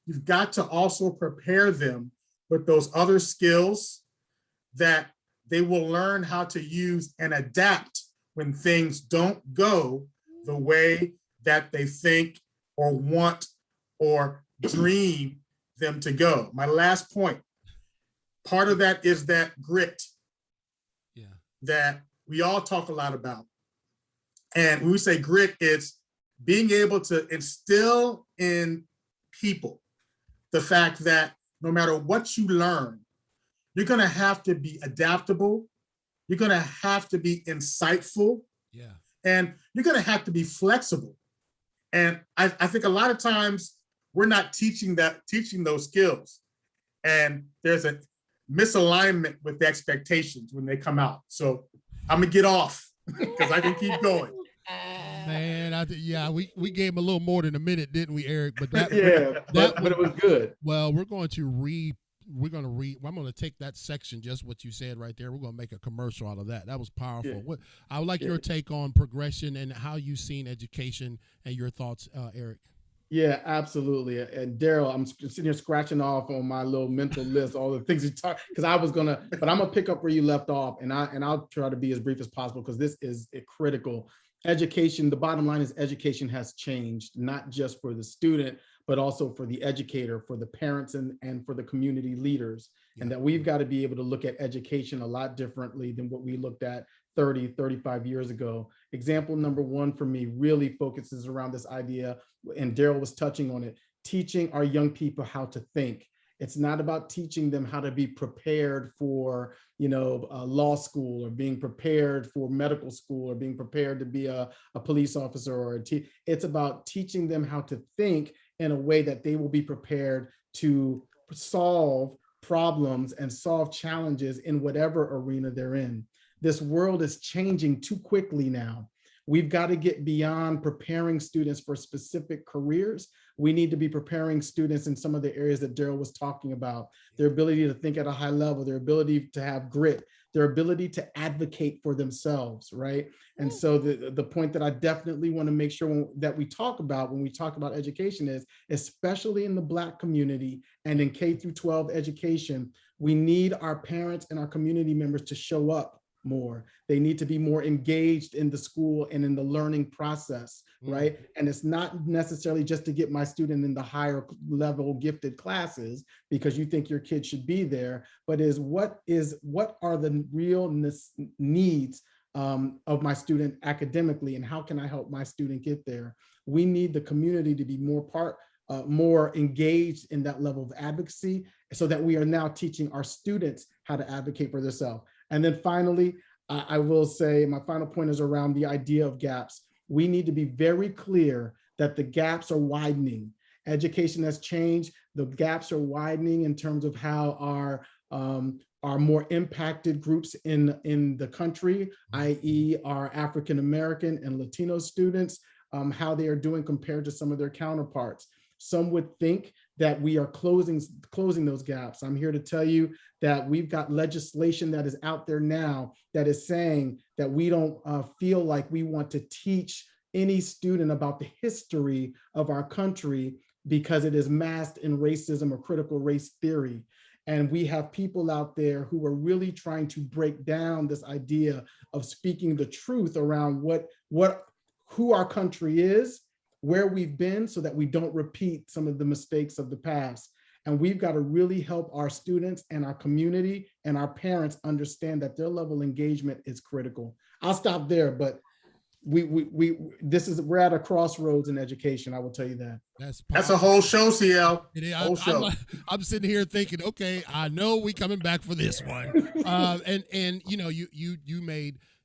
you've got to also prepare them with those other skills that they will learn how to use and adapt when things don't go the way that they think or want or dream them to go. My last point, part of that is that grit that we all talk a lot about. And when we say grit, it's being able to instill in people the fact that no matter what you learn, you're going to have to be adaptable. You're going to have to be insightful. Yeah. And you're going to have to be flexible. And I think a lot of times we're not teaching those skills. And there's a misalignment with the expectations when they come out. So I'm going to get off because I can keep going. Man, we gave him a little more than a minute, didn't we, Eric? But but it was good. Well, I'm going to take that section, just what you said right there. We're going to make a commercial out of that. That was powerful. Yeah. I would like your take on progression and how you've seen education and your thoughts, Eric. Yeah, absolutely. And Daryl, I'm sitting here scratching off on my little mental list, all the things you talk, because I was but I'm gonna pick up where you left off, and I'll try to be as brief as possible because this is critical. Education, the bottom line is education has changed, not just for the student, but also for the educator, for the parents, and for the community leaders. Yeah. And that we've got to be able to look at education a lot differently than what we looked at 30, 35 years ago. Example number one for me really focuses around this idea, and Daryl was touching on it, teaching our young people how to think. It's not about teaching them how to be prepared for, law school, or being prepared for medical school, or being prepared to be a police officer or it's about teaching them how to think in a way that they will be prepared to solve problems and solve challenges in whatever arena they're in. This world is changing too quickly now. We've got to get beyond preparing students for specific careers. We need to be preparing students in some of the areas that Daryl was talking about, their ability to think at a high level, their ability to have grit, their ability to advocate for themselves, right? And so the point that I definitely want to make sure that we talk about when we talk about education is, especially in the Black community and in K through 12 education, we need our parents and our community members to show up more. They need to be more engaged in the school and in the learning process, right? And it's not necessarily just to get my student in the higher level gifted classes because you think your kid should be there, but what are the real needs of my student academically, and how can I help my student get there? We need the community to be more engaged in that level of advocacy, so that we are now teaching our students how to advocate for themselves. And then finally, I will say my final point is around the idea of gaps. We need to be very clear that the gaps are widening. Education has changed. The gaps are widening in terms of how our more impacted groups in the country, i.e. our African-American and Latino students, how they are doing compared to some of their counterparts. Some would think that we are closing those gaps. I'm here to tell you that we've got legislation that is out there now that is saying that we don't feel like we want to teach any student about the history of our country because it is masked in racism or critical race theory. And we have people out there who are really trying to break down this idea of speaking the truth around who our country is, where we've been, so that we don't repeat some of the mistakes of the past. And we've got to really help our students and our community and our parents understand that their level of engagement is critical. I'll stop there, but we're at a crossroads in education. I will tell you that. That's a whole show, CL. Whole show. I'm sitting here thinking, okay, I know we coming back for this one. And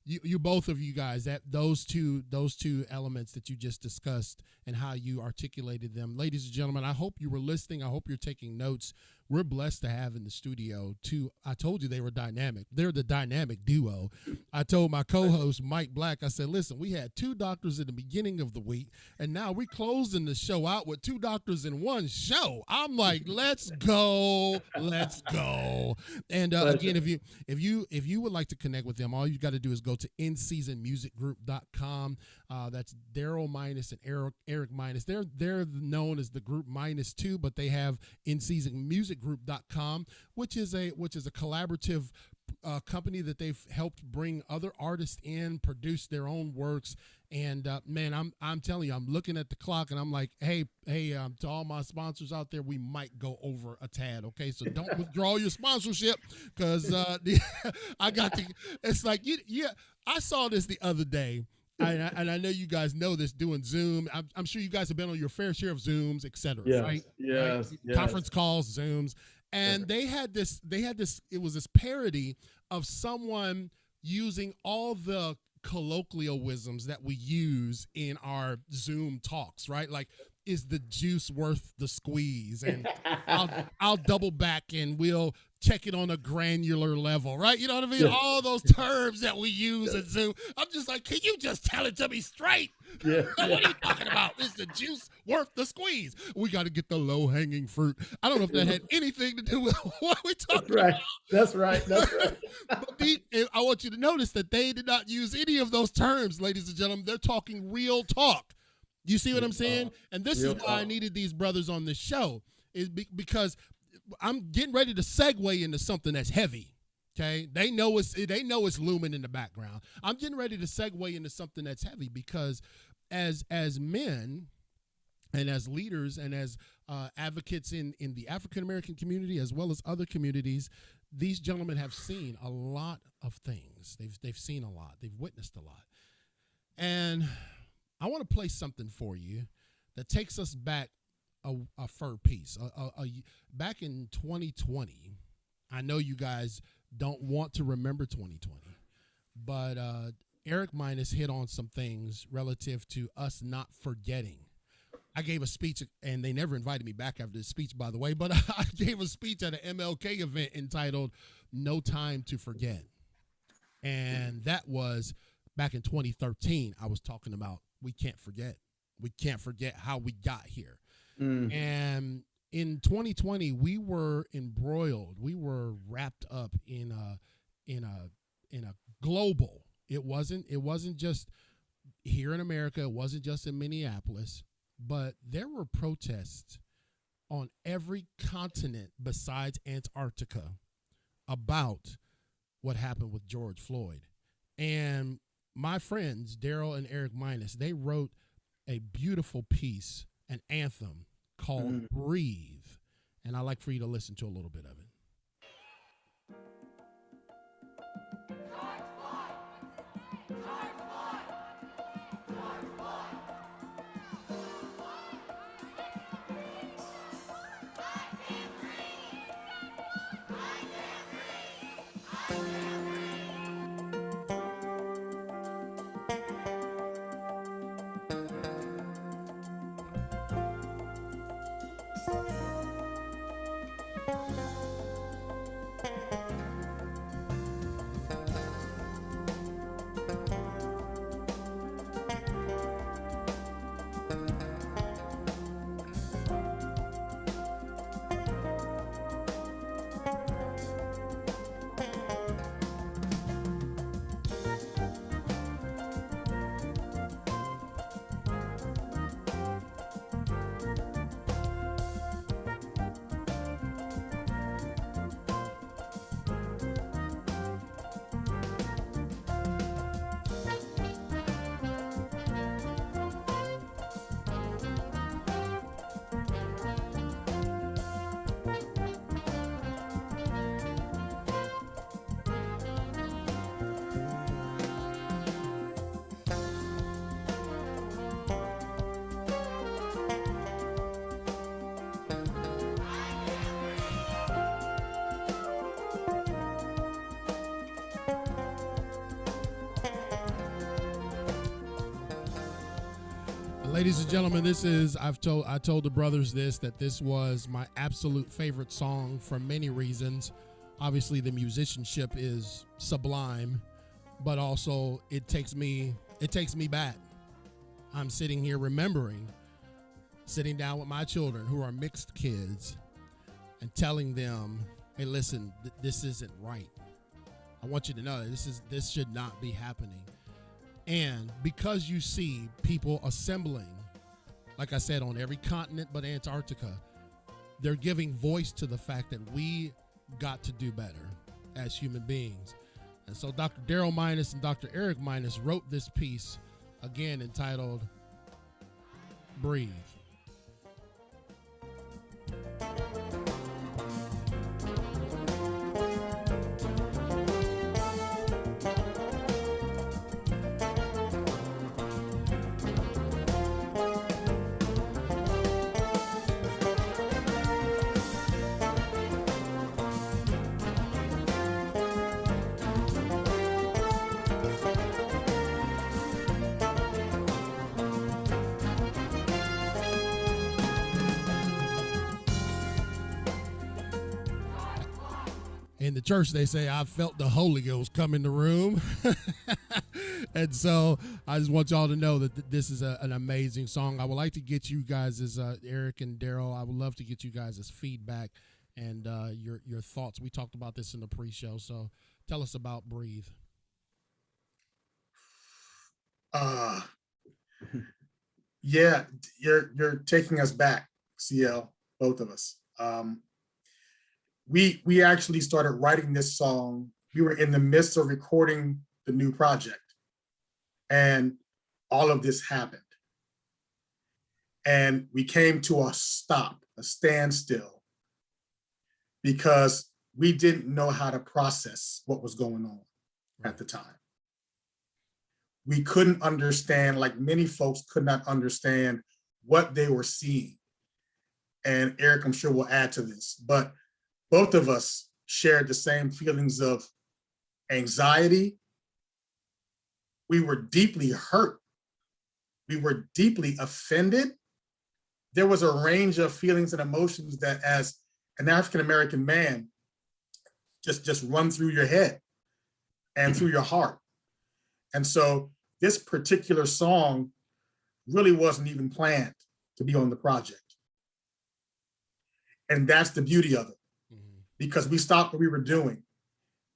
you both of you guys, that those two elements that you just discussed and how you articulated them, ladies and gentlemen, I hope you were listening. I hope you're taking notes. We're blessed to have in the studio I told you they were dynamic. They're the dynamic duo. I told my co-host Mike Black, I said, listen, we had 2 doctors in the beginning of the week, and now we closing the show out with 2 doctors in one show. I'm like, let's go. And again, if you would like to connect with them, all you got to do is go to inseasonmusicgroup.com. That's Daryl Minus and Eric Minus. They're known as the group Minus2, but they have inseasonmusicgroup.com, which is a collaborative company that they've helped bring other artists in, produce their own works. And man, I'm telling you, I'm looking at the clock and I'm like, hey, to all my sponsors out there, we might go over a tad. Okay, so don't withdraw your sponsorship, because I got to. It's like I saw this the other day. And I know you guys know this, doing Zoom. I'm sure you guys have been on your fair share of Zooms, et cetera, right? Yes. Conference calls, Zooms. And they had this, it was this parody of someone using all the colloquialisms that we use in our Zoom talks, right? Like, is the juice worth the squeeze? And I'll double back and we'll check it on a granular level, right? You know what I mean? Yeah. All those terms that we use in Zoom. I'm just like, can you just tell it to me straight? Yeah. What are you talking about? Is the juice worth the squeeze? We got to get the low-hanging fruit. I don't know if that had anything to do with what we talked about. That's right. But I want you to notice that they did not use any of those terms, ladies and gentlemen. They're talking real talk. You see what I'm saying? And this is why I needed these brothers on this show, is because I'm getting ready to segue into something that's heavy. Okay, they know it's looming in the background. I'm getting ready to segue into something that's heavy, because as men and as leaders and as advocates in the African American community, as well as other communities, these gentlemen have seen a lot of things. They've seen a lot. They've witnessed a lot. And I want to play something for you that takes us back a fur piece. Back in 2020, I know you guys don't want to remember 2020, but Eric Minus hit on some things relative to us not forgetting. I gave a speech, and they never invited me back after the speech, by the way, but I gave a speech at an MLK event entitled "No Time to Forget." And that was back in 2013. I was talking about we can't forget. We can't forget how we got here. And in 2020, we were embroiled. We were wrapped up in a global. It wasn't just here in America. It wasn't just in Minneapolis, but there were protests on every continent besides Antarctica about what happened with George Floyd. And my friends, Daryl and Eric Minus, they wrote a beautiful piece, an anthem called Breathe. And I'd like for you to listen to a little bit of it. Ladies and gentlemen, I told the brothers that this was my absolute favorite song for many reasons. Obviously, the musicianship is sublime, but also it takes me back. I'm sitting here sitting down with my children who are mixed kids and telling them, hey, listen, this isn't right. I want you to know this should not be happening. And because you see people assembling, like I said, on every continent but Antarctica, they're giving voice to the fact that we got to do better. as human beings. And so Dr. Daryl Minus and Dr. Eric Minus wrote this piece, again entitled Breathe. In the church, they say, I felt the Holy Ghost come in the room. And so I just want y'all to know that this is an amazing song. I would like to get you guys, as Eric and Daryl, I would love to get you guys' feedback and your thoughts. We talked about this in the pre-show, so tell us about Breathe. Yeah, you're taking us back, CL, both of us. We actually started writing this song. We were in the midst of recording the new project, and all of this happened. And we came to a stop, a standstill, because we didn't know how to process what was going on at the time. We couldn't understand, like many folks could not understand what they were seeing. And Eric, I'm sure, will add to this, but both of us shared the same feelings of anxiety. We were deeply hurt. We were deeply offended. There was a range of feelings and emotions that, as an African-American man, just run through your head and through your heart. And so this particular song really wasn't even planned to be on the project. And that's the beauty of it. Because we stopped what we were doing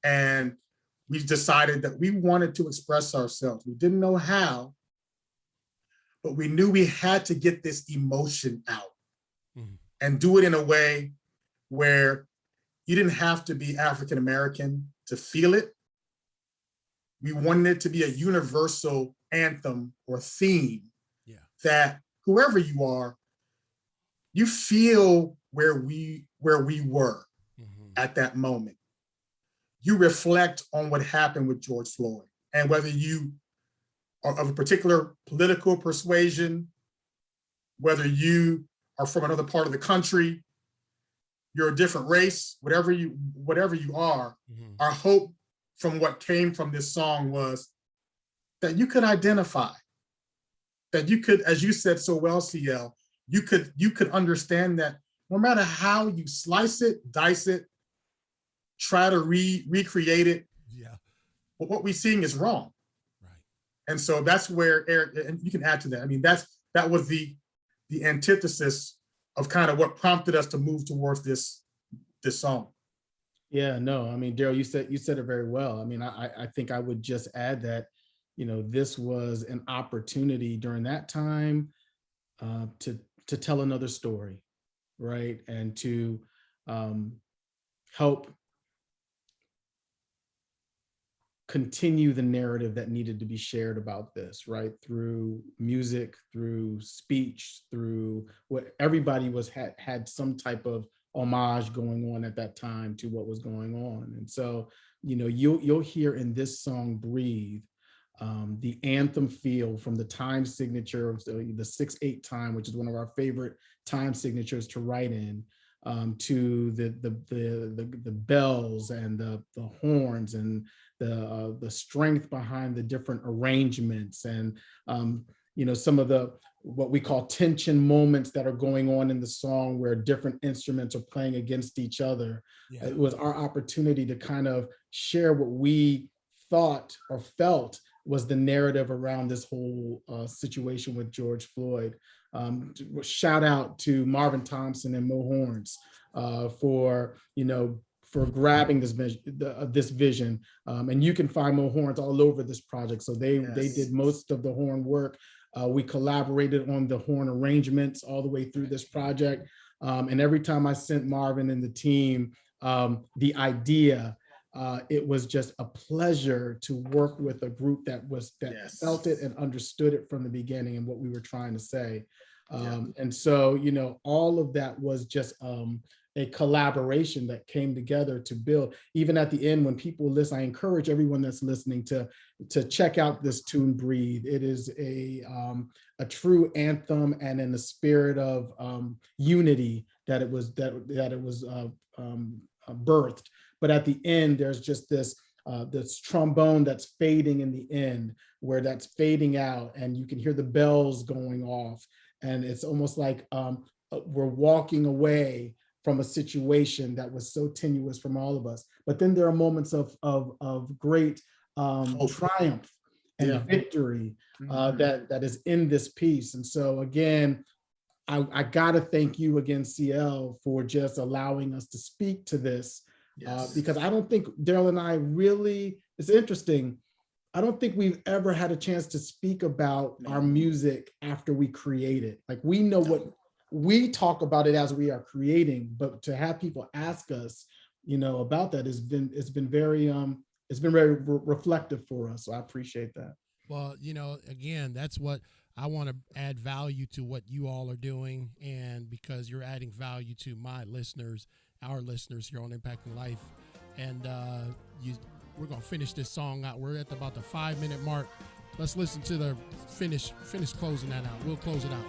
and we decided that we wanted to express ourselves. We didn't know how, but we knew we had to get this emotion out and do it in a way where you didn't have to be African-American to feel it. We wanted it to be a universal anthem or theme that whoever you are, you feel where we were at that moment. You reflect on what happened with George Floyd, and whether you are of a particular political persuasion, whether you are from another part of the country, you're a different race, whatever you are, our hope from what came from this song was that you could identify, that you could, as you said so well, CL, you could understand that no matter how you slice it, dice it, try to recreate it, but what we're seeing is wrong. Right. And so that's where Eric, and you can add to that. I mean, that was the antithesis of kind of what prompted us to move towards this song. Yeah, no, I mean, Daryl, you said it very well. I mean, I think I would just add that, you know, this was an opportunity during that time to tell another story, right? And to help continue the narrative that needed to be shared about this, right? Through music, through speech, through what everybody had some type of homage going on at that time to what was going on. And so, you know, you'll hear in this song, Breathe, the anthem feel from the time signature of the 6/8 time, which is one of our favorite time signatures to write in, to the bells and the horns and the strength behind the different arrangements and you know, some of the what we call tension moments that are going on in the song where different instruments are playing against each other. Yeah. It was our opportunity to kind of share what we thought or felt was the narrative around this whole situation with George Floyd. Shout out to Marvin Thompson and Mo Horns for, you know, for grabbing this vision. And you can find Mo Horns all over this project. So they did most of the horn work. We collaborated on the horn arrangements all the way through this project. And every time I sent Marvin and the team the idea, it was just a pleasure to work with a group that Yes. felt it and understood it from the beginning and what we were trying to say. Yeah. And so, you know, all of that was just a collaboration that came together to build. Even at the end, when people listen, I encourage everyone that's listening to check out this tune, Breathe. It is a true anthem, and in the spirit of unity that it was birthed. But at the end, there's just this trombone that's fading in the end, where that's fading out, and you can hear the bells going off. And it's almost like we're walking away from a situation that was so tenuous from all of us. But then there are moments of great triumph and victory that is in this piece. And so again, I gotta thank you again, CL, for just allowing us to speak to this. Because I don't think Daryl and I really, it's interesting, I don't think we've ever had a chance to speak about our music after we create it. Like, we know what we talk about it as we are creating, but to have people ask us, you know, about that it's been very reflective for us. So I appreciate that. Well, you know, again, that's what I want to add value to what you all are doing, and because you're adding value to my listeners, our listeners here on Impacting Life, and we're gonna finish this song out. We're at about the 5-minute mark. Let's listen to the finish closing that out. We'll close it out.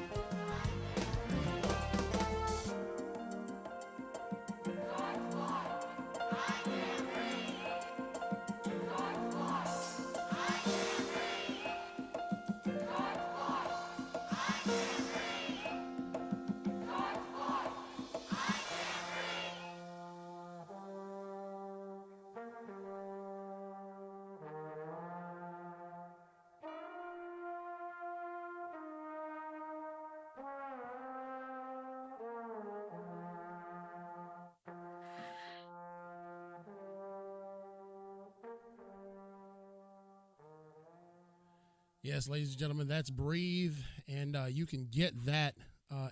Yes, ladies and gentlemen, that's Breathe, and you can get that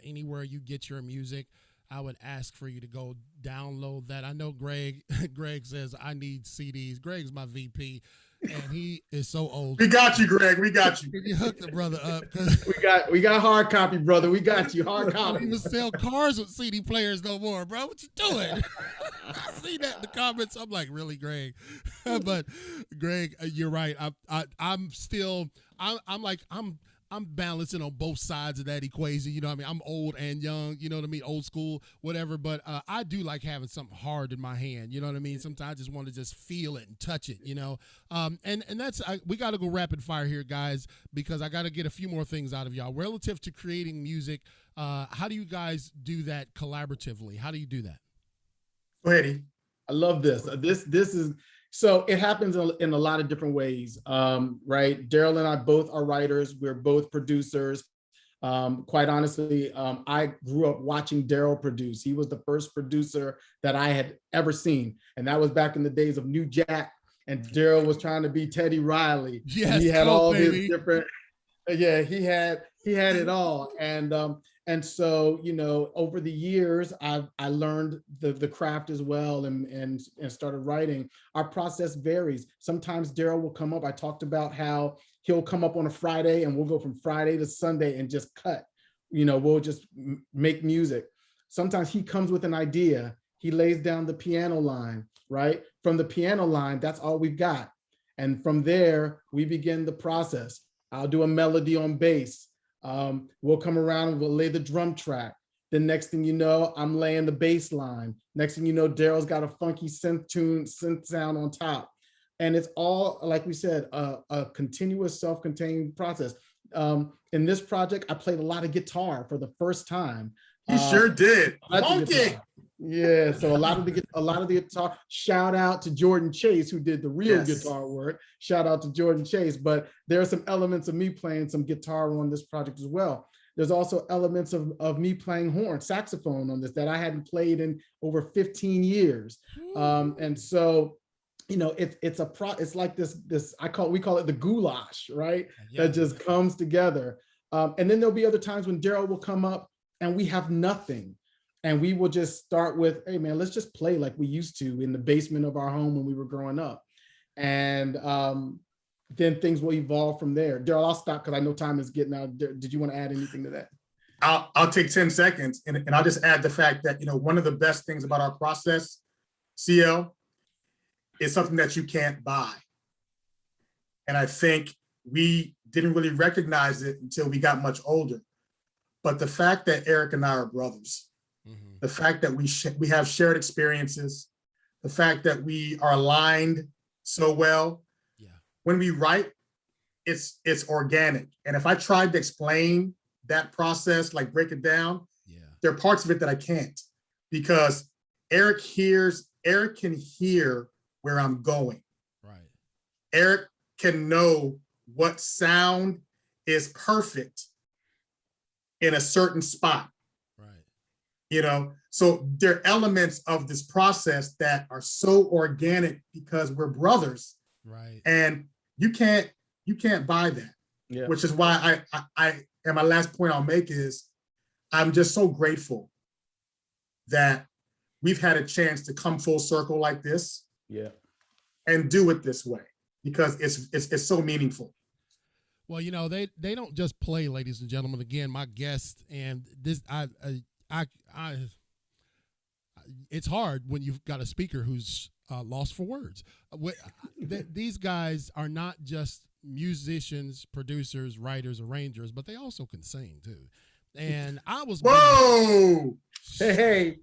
anywhere you get your music. I would ask for you to go download that. I know Greg says I need CDs. Greg's my VP, and he is so old. We got you, Greg. We got you. You hook the brother up. We got hard copy, brother. We got you, hard I don't copy. even sell cars with CD players no more, bro. What you doing? I see that in the comments. I'm like, really, Greg? But Greg, you're right. I'm balancing on both sides of that equation. You know what I mean? I'm old and young, you know what I mean? Old school, whatever. But I do like having something hard in my hand. You know what I mean? Sometimes I just want to just feel it and touch it, you know? And that's, we got to go rapid fire here, guys, because I got to get a few more things out of y'all. Relative to creating music, how do you guys do that collaboratively? How do you do that? Go ahead, E. I love this. This is, so it happens in a lot of different ways, right? Daryl and I both are writers. We're both producers. Quite honestly, I grew up watching Daryl produce. He was the first producer that I had ever seen. And that was back in the days of New Jack. And Daryl was trying to be Teddy Riley. Yes, he had all baby. his different, yeah, he had it all. And so, you know, over the years, I learned the craft as well and started writing. Our process varies. Sometimes Daryl will come up. I talked about how he'll come up on a Friday and we'll go from Friday to Sunday and just cut. You know, we'll just make music. Sometimes he comes with an idea. He lays down the piano line, right? From the piano line, that's all we've got. And from there, we begin the process. I'll do a melody on bass. We'll come around and we'll lay the drum track. The next thing you know, I'm laying the bass line. Next thing you know, Daryl's got a funky synth sound on top. And it's all, like we said, a continuous self-contained process. In this project, I played a lot of guitar for the first time. He sure did. Funky. Yeah, so a lot of the guitar. Shout out to Jordan Chase, who did the real guitar work. Shout out to Jordan Chase. But there are some elements of me playing some guitar on this project as well. There's also elements of me playing horn, saxophone on this that I hadn't played in over 15 years. And so, you know, it's like this we call it the goulash, right? Yeah. That just comes together. And then there'll be other times when Daryl will come up and we have nothing. And we will just start with, hey man, let's just play like we used to in the basement of our home when we were growing up. And then things will evolve from there. Daryl, I'll stop because I know time is getting out. Did you want to add anything to that? I'll take 10 seconds and I'll just add the fact that, one of the best things about our process, CL, is something that you can't buy. And I think we didn't really recognize it until we got much older. But the fact that Eric and I are brothers, the fact that we have shared experiences, the fact that we are aligned so well, when we write, it's organic. And if I tried to explain that process, like break it down, there are parts of it that I can't, because Eric can hear where I'm going. Right. Eric can know what sound is perfect in a certain spot. Right. So there are elements of this process that are so organic because we're brothers. Right. And you can't buy that. Yeah. Which is why I and my last point I'll make is I'm just so grateful that we've had a chance to come full circle like this. Yeah. And do it this way, because it's so meaningful. Well, they don't just play, ladies and gentlemen. Again, my guest, and this it's hard when you've got a speaker who's lost for words. These guys are not just musicians, producers, writers, arrangers, but they also can sing too. And I was hey,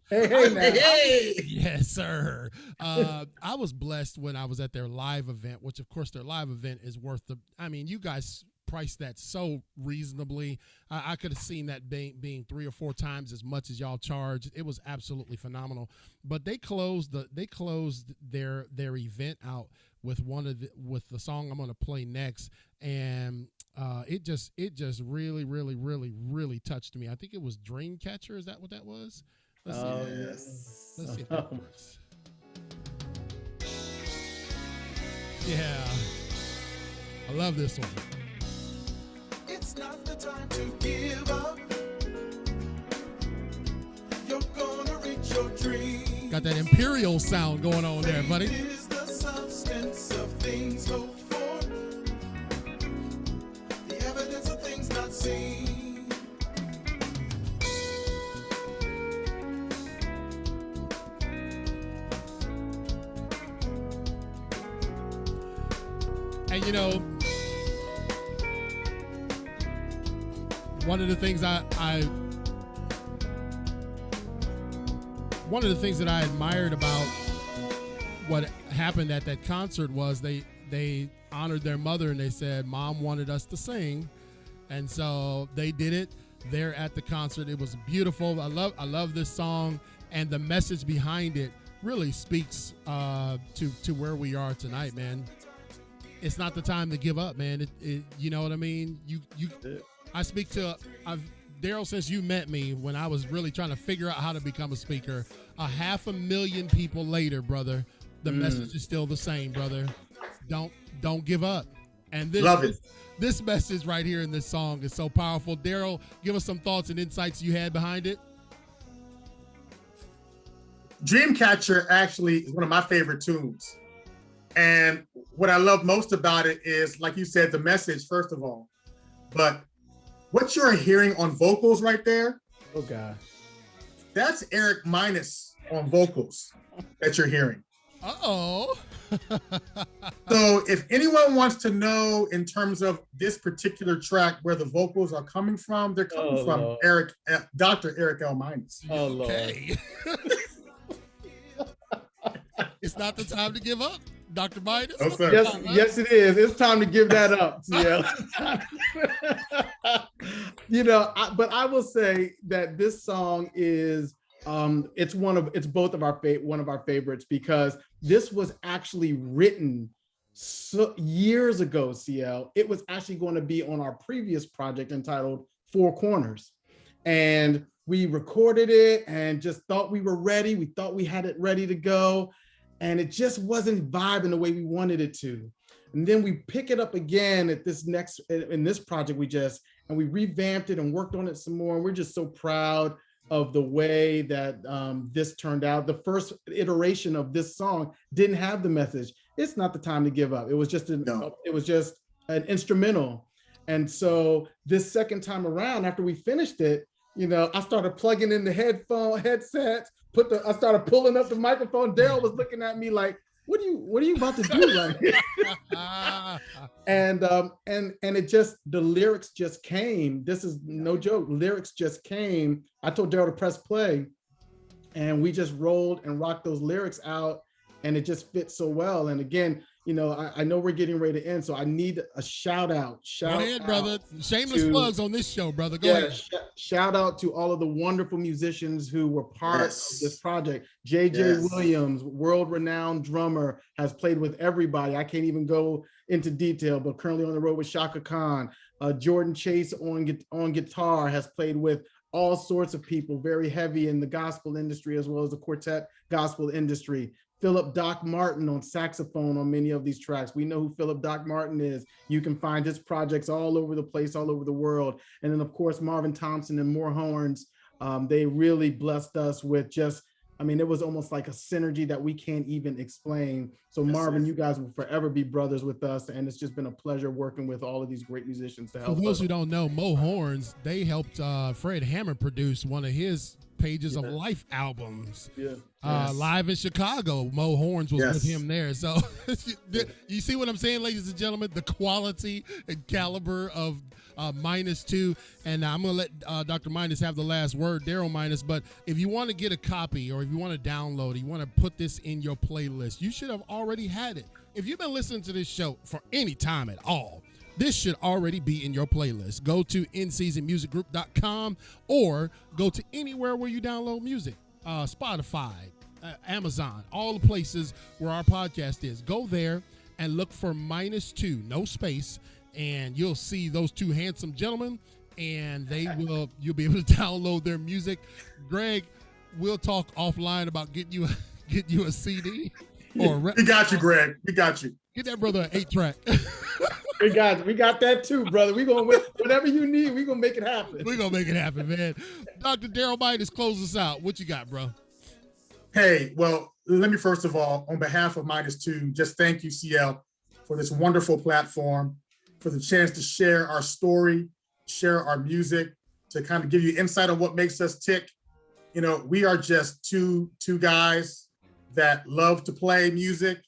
yes, sir. I was blessed when I was at their live event, which of course their live event is worth you guys priced that so reasonably. I could have seen that being 3 or 4 times as much as y'all charged. It was absolutely phenomenal. But they closed their event out with with the song I'm going to play next, and it just really, really, really, really touched me. I think it was Dreamcatcher. Is that what that was? Let's see if that works. Yeah, I love this one. It's not the time to give up. You're gonna reach your dream. Got that imperial sound going on there, buddy. Is the substance of things hoped for, the evidence of things not seen. And one of the things that I admired about what happened at that concert was they honored their mother, and they said Mom wanted us to sing, and so they did it there at the concert. It was beautiful. I love this song, and the message behind it really speaks to where we are tonight, man. It's not the time to give up, man. You know what I mean? Daryl, since you met me when I was really trying to figure out how to become a speaker, 500,000 people later, brother, the message is still the same, brother. Don't give up. And this message right here in this song is so powerful. Daryl, give us some thoughts and insights you had behind it. Dreamcatcher actually is one of my favorite tunes. And what I love most about it is, like you said, the message, first of all. But what you're hearing on vocals right there, oh God, that's Eric Minus on vocals that you're hearing. Uh-oh. So if anyone wants to know in terms of this particular track where the vocals are coming from, they're coming from Lord. Dr. Eric L. Minus. Oh, Lord. Okay. It's not the time to give up, Dr. Minus. Oh, sir. Yes, it is. It's time to give that up. But I will say that this song is it's both of one of our favorites, because this was actually written years ago, CL. It was actually going to be on our previous project entitled Four Corners. And we recorded it and just thought we were ready. We thought we had it ready to go. And it just wasn't vibing the way we wanted it to. And then we pick it up again in this project and we revamped it and worked on it some more. And we're just so proud of the way that this turned out. The first iteration of this song didn't have the message. It's not the time to give up. It was just an instrumental. And so this second time around, after we finished it, I started plugging in the headsets, I started pulling up the microphone. Daryl was looking at me like, what are you about to do right here? and it just, the lyrics just came. This is no joke. Lyrics just came. I told Daryl to press play, and we just rolled and rocked those lyrics out, and it just fits so well. And again, I know we're getting ready to end, so I need a shout out. Go ahead, brother. Shameless plugs on this show, brother. Go ahead. Shout out to all of the wonderful musicians who were part of this project. JJ Williams, world-renowned drummer, has played with everybody. I can't even go into detail, but currently on the road with Shaka Khan. Jordan Chase on guitar has played with all sorts of people, very heavy in the gospel industry as well as the quartet gospel industry. Philip Doc Martin on saxophone on many of these tracks. We know who Philip Doc Martin is. You can find his projects all over the place, all over the world. And then of course, Marvin Thompson and More Horns. They really blessed us with it was almost like a synergy that we can't even explain. So Marvin, you guys will forever be brothers with us. And it's just been a pleasure working with all of these great musicians to help us. For those who don't know, Mo Horns, they helped Fred Hammond produce one of his Pages of Life albums. Live in Chicago. Mo Horns was with him there. So you see what I'm saying, ladies and gentlemen? The quality and caliber of Minus2. And I'm going to let Dr. Minus have the last word, Daryl Minus. But if you want to get a copy, or if you want to download it, you want to put this in your playlist, you should have already had it. If you've been listening to this show for any time at all, this should already be in your playlist. Go to inseasonmusicgroup.com or go to anywhere where you download music. Spotify, Amazon, all the places where our podcast is. Go there and look for Minus2, no space, and you'll see those two handsome gentlemen, and you'll be able to download their music. Greg, we'll talk offline about getting you a CD. We got you, Greg. We got you. Get that brother an 8-track. We got that too, brother. We gonna whatever you need. We gonna make it happen. We gonna make it happen, man. Dr. Daryl Minus, close us out. What you got, bro? Hey, well, let me first of all, on behalf of Minus2, just thank you, CL, for this wonderful platform, for the chance to share our story, share our music, to kind of give you insight on what makes us tick. We are just two guys that love to play music,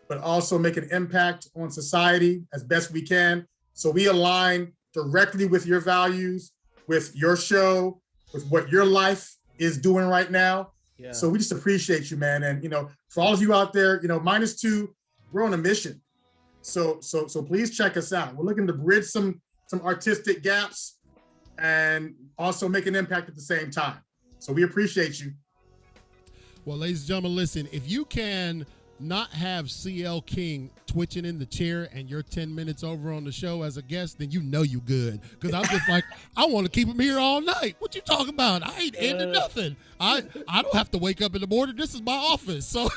but also make an impact on society as best we can. So we align directly with your values, with your show, with what your life is doing right now. Yeah. So we just appreciate you, man. And, for all of you out there, Minus2, we're on a mission. So please check us out. We're looking to bridge some artistic gaps and also make an impact at the same time. So we appreciate you. Well, ladies and gentlemen, listen, if you can not have CL King twitching in the chair and you're 10 minutes over on the show as a guest, then you good. Because I'm just like, I want to keep him here all night. What you talking about? I ain't ending nothing. I don't have to wake up in the morning. This is my office. So,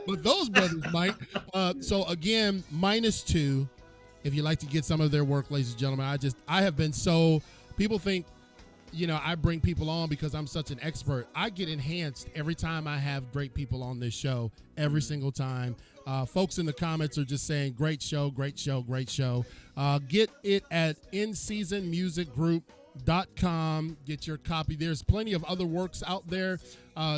but those brothers might. So again, Minus2, if you like to get some of their work, ladies and gentlemen, I have been people think, I bring people on because I'm such an expert. I get enhanced every time I have great people on this show, every single time. Folks in the comments are just saying, great show, great show, great show. Get it at inseasonmusicgroup.com. Get your copy. There's plenty of other works out there.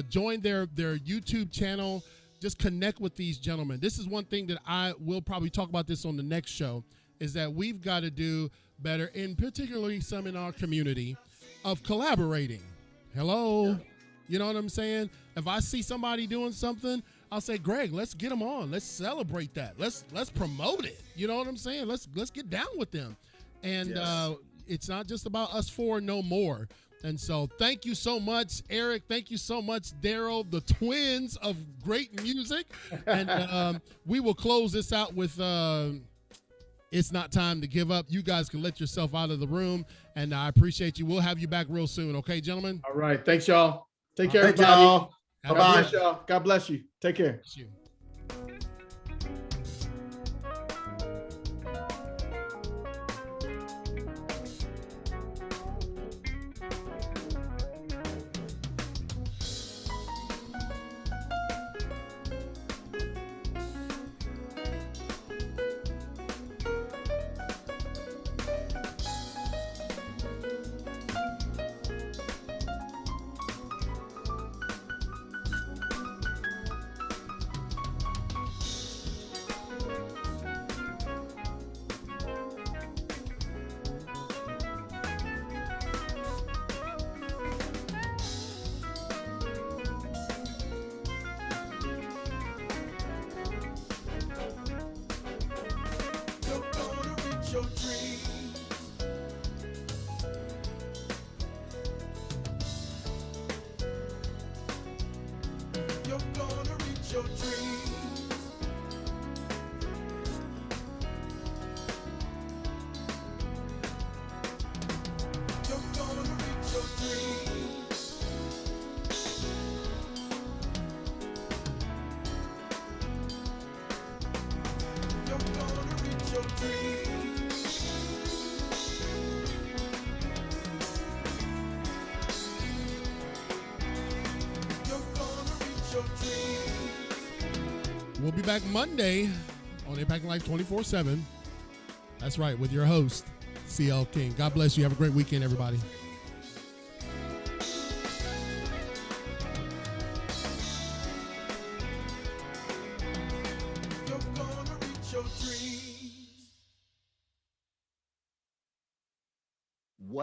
Join their YouTube channel. Just connect with these gentlemen. This is one thing that I will probably talk about this on the next show, is that we've got to do better, and particularly some in our community, of collaborating. Hello. You know what I'm saying? If I see somebody doing something, I'll say, Greg, let's get them on. Let's celebrate that. Let's promote it. You know what I'm saying? Let's get down with them. And it's not just about us four no more. And so thank you so much, Eric. Thank you so much, Daryl, the twins of great music. And we will close this out with It's Not Time to Give Up. You guys can let yourself out of the room, and I appreciate you. We'll have you back real soon. Okay, gentlemen? All right. Thanks, y'all. Take care, everybody. Y'all. Bye-bye. God bless y'all. God bless you. Take care. Bless you. reach your dreams. You're gonna reach your dreams. You're gonna reach your dreams. You're gonna reach your dreams. You're gonna reach your dreams. We'll be back Monday on Impacting Life 24/7. That's right, with your host, CL King. God bless you. Have a great weekend, everybody.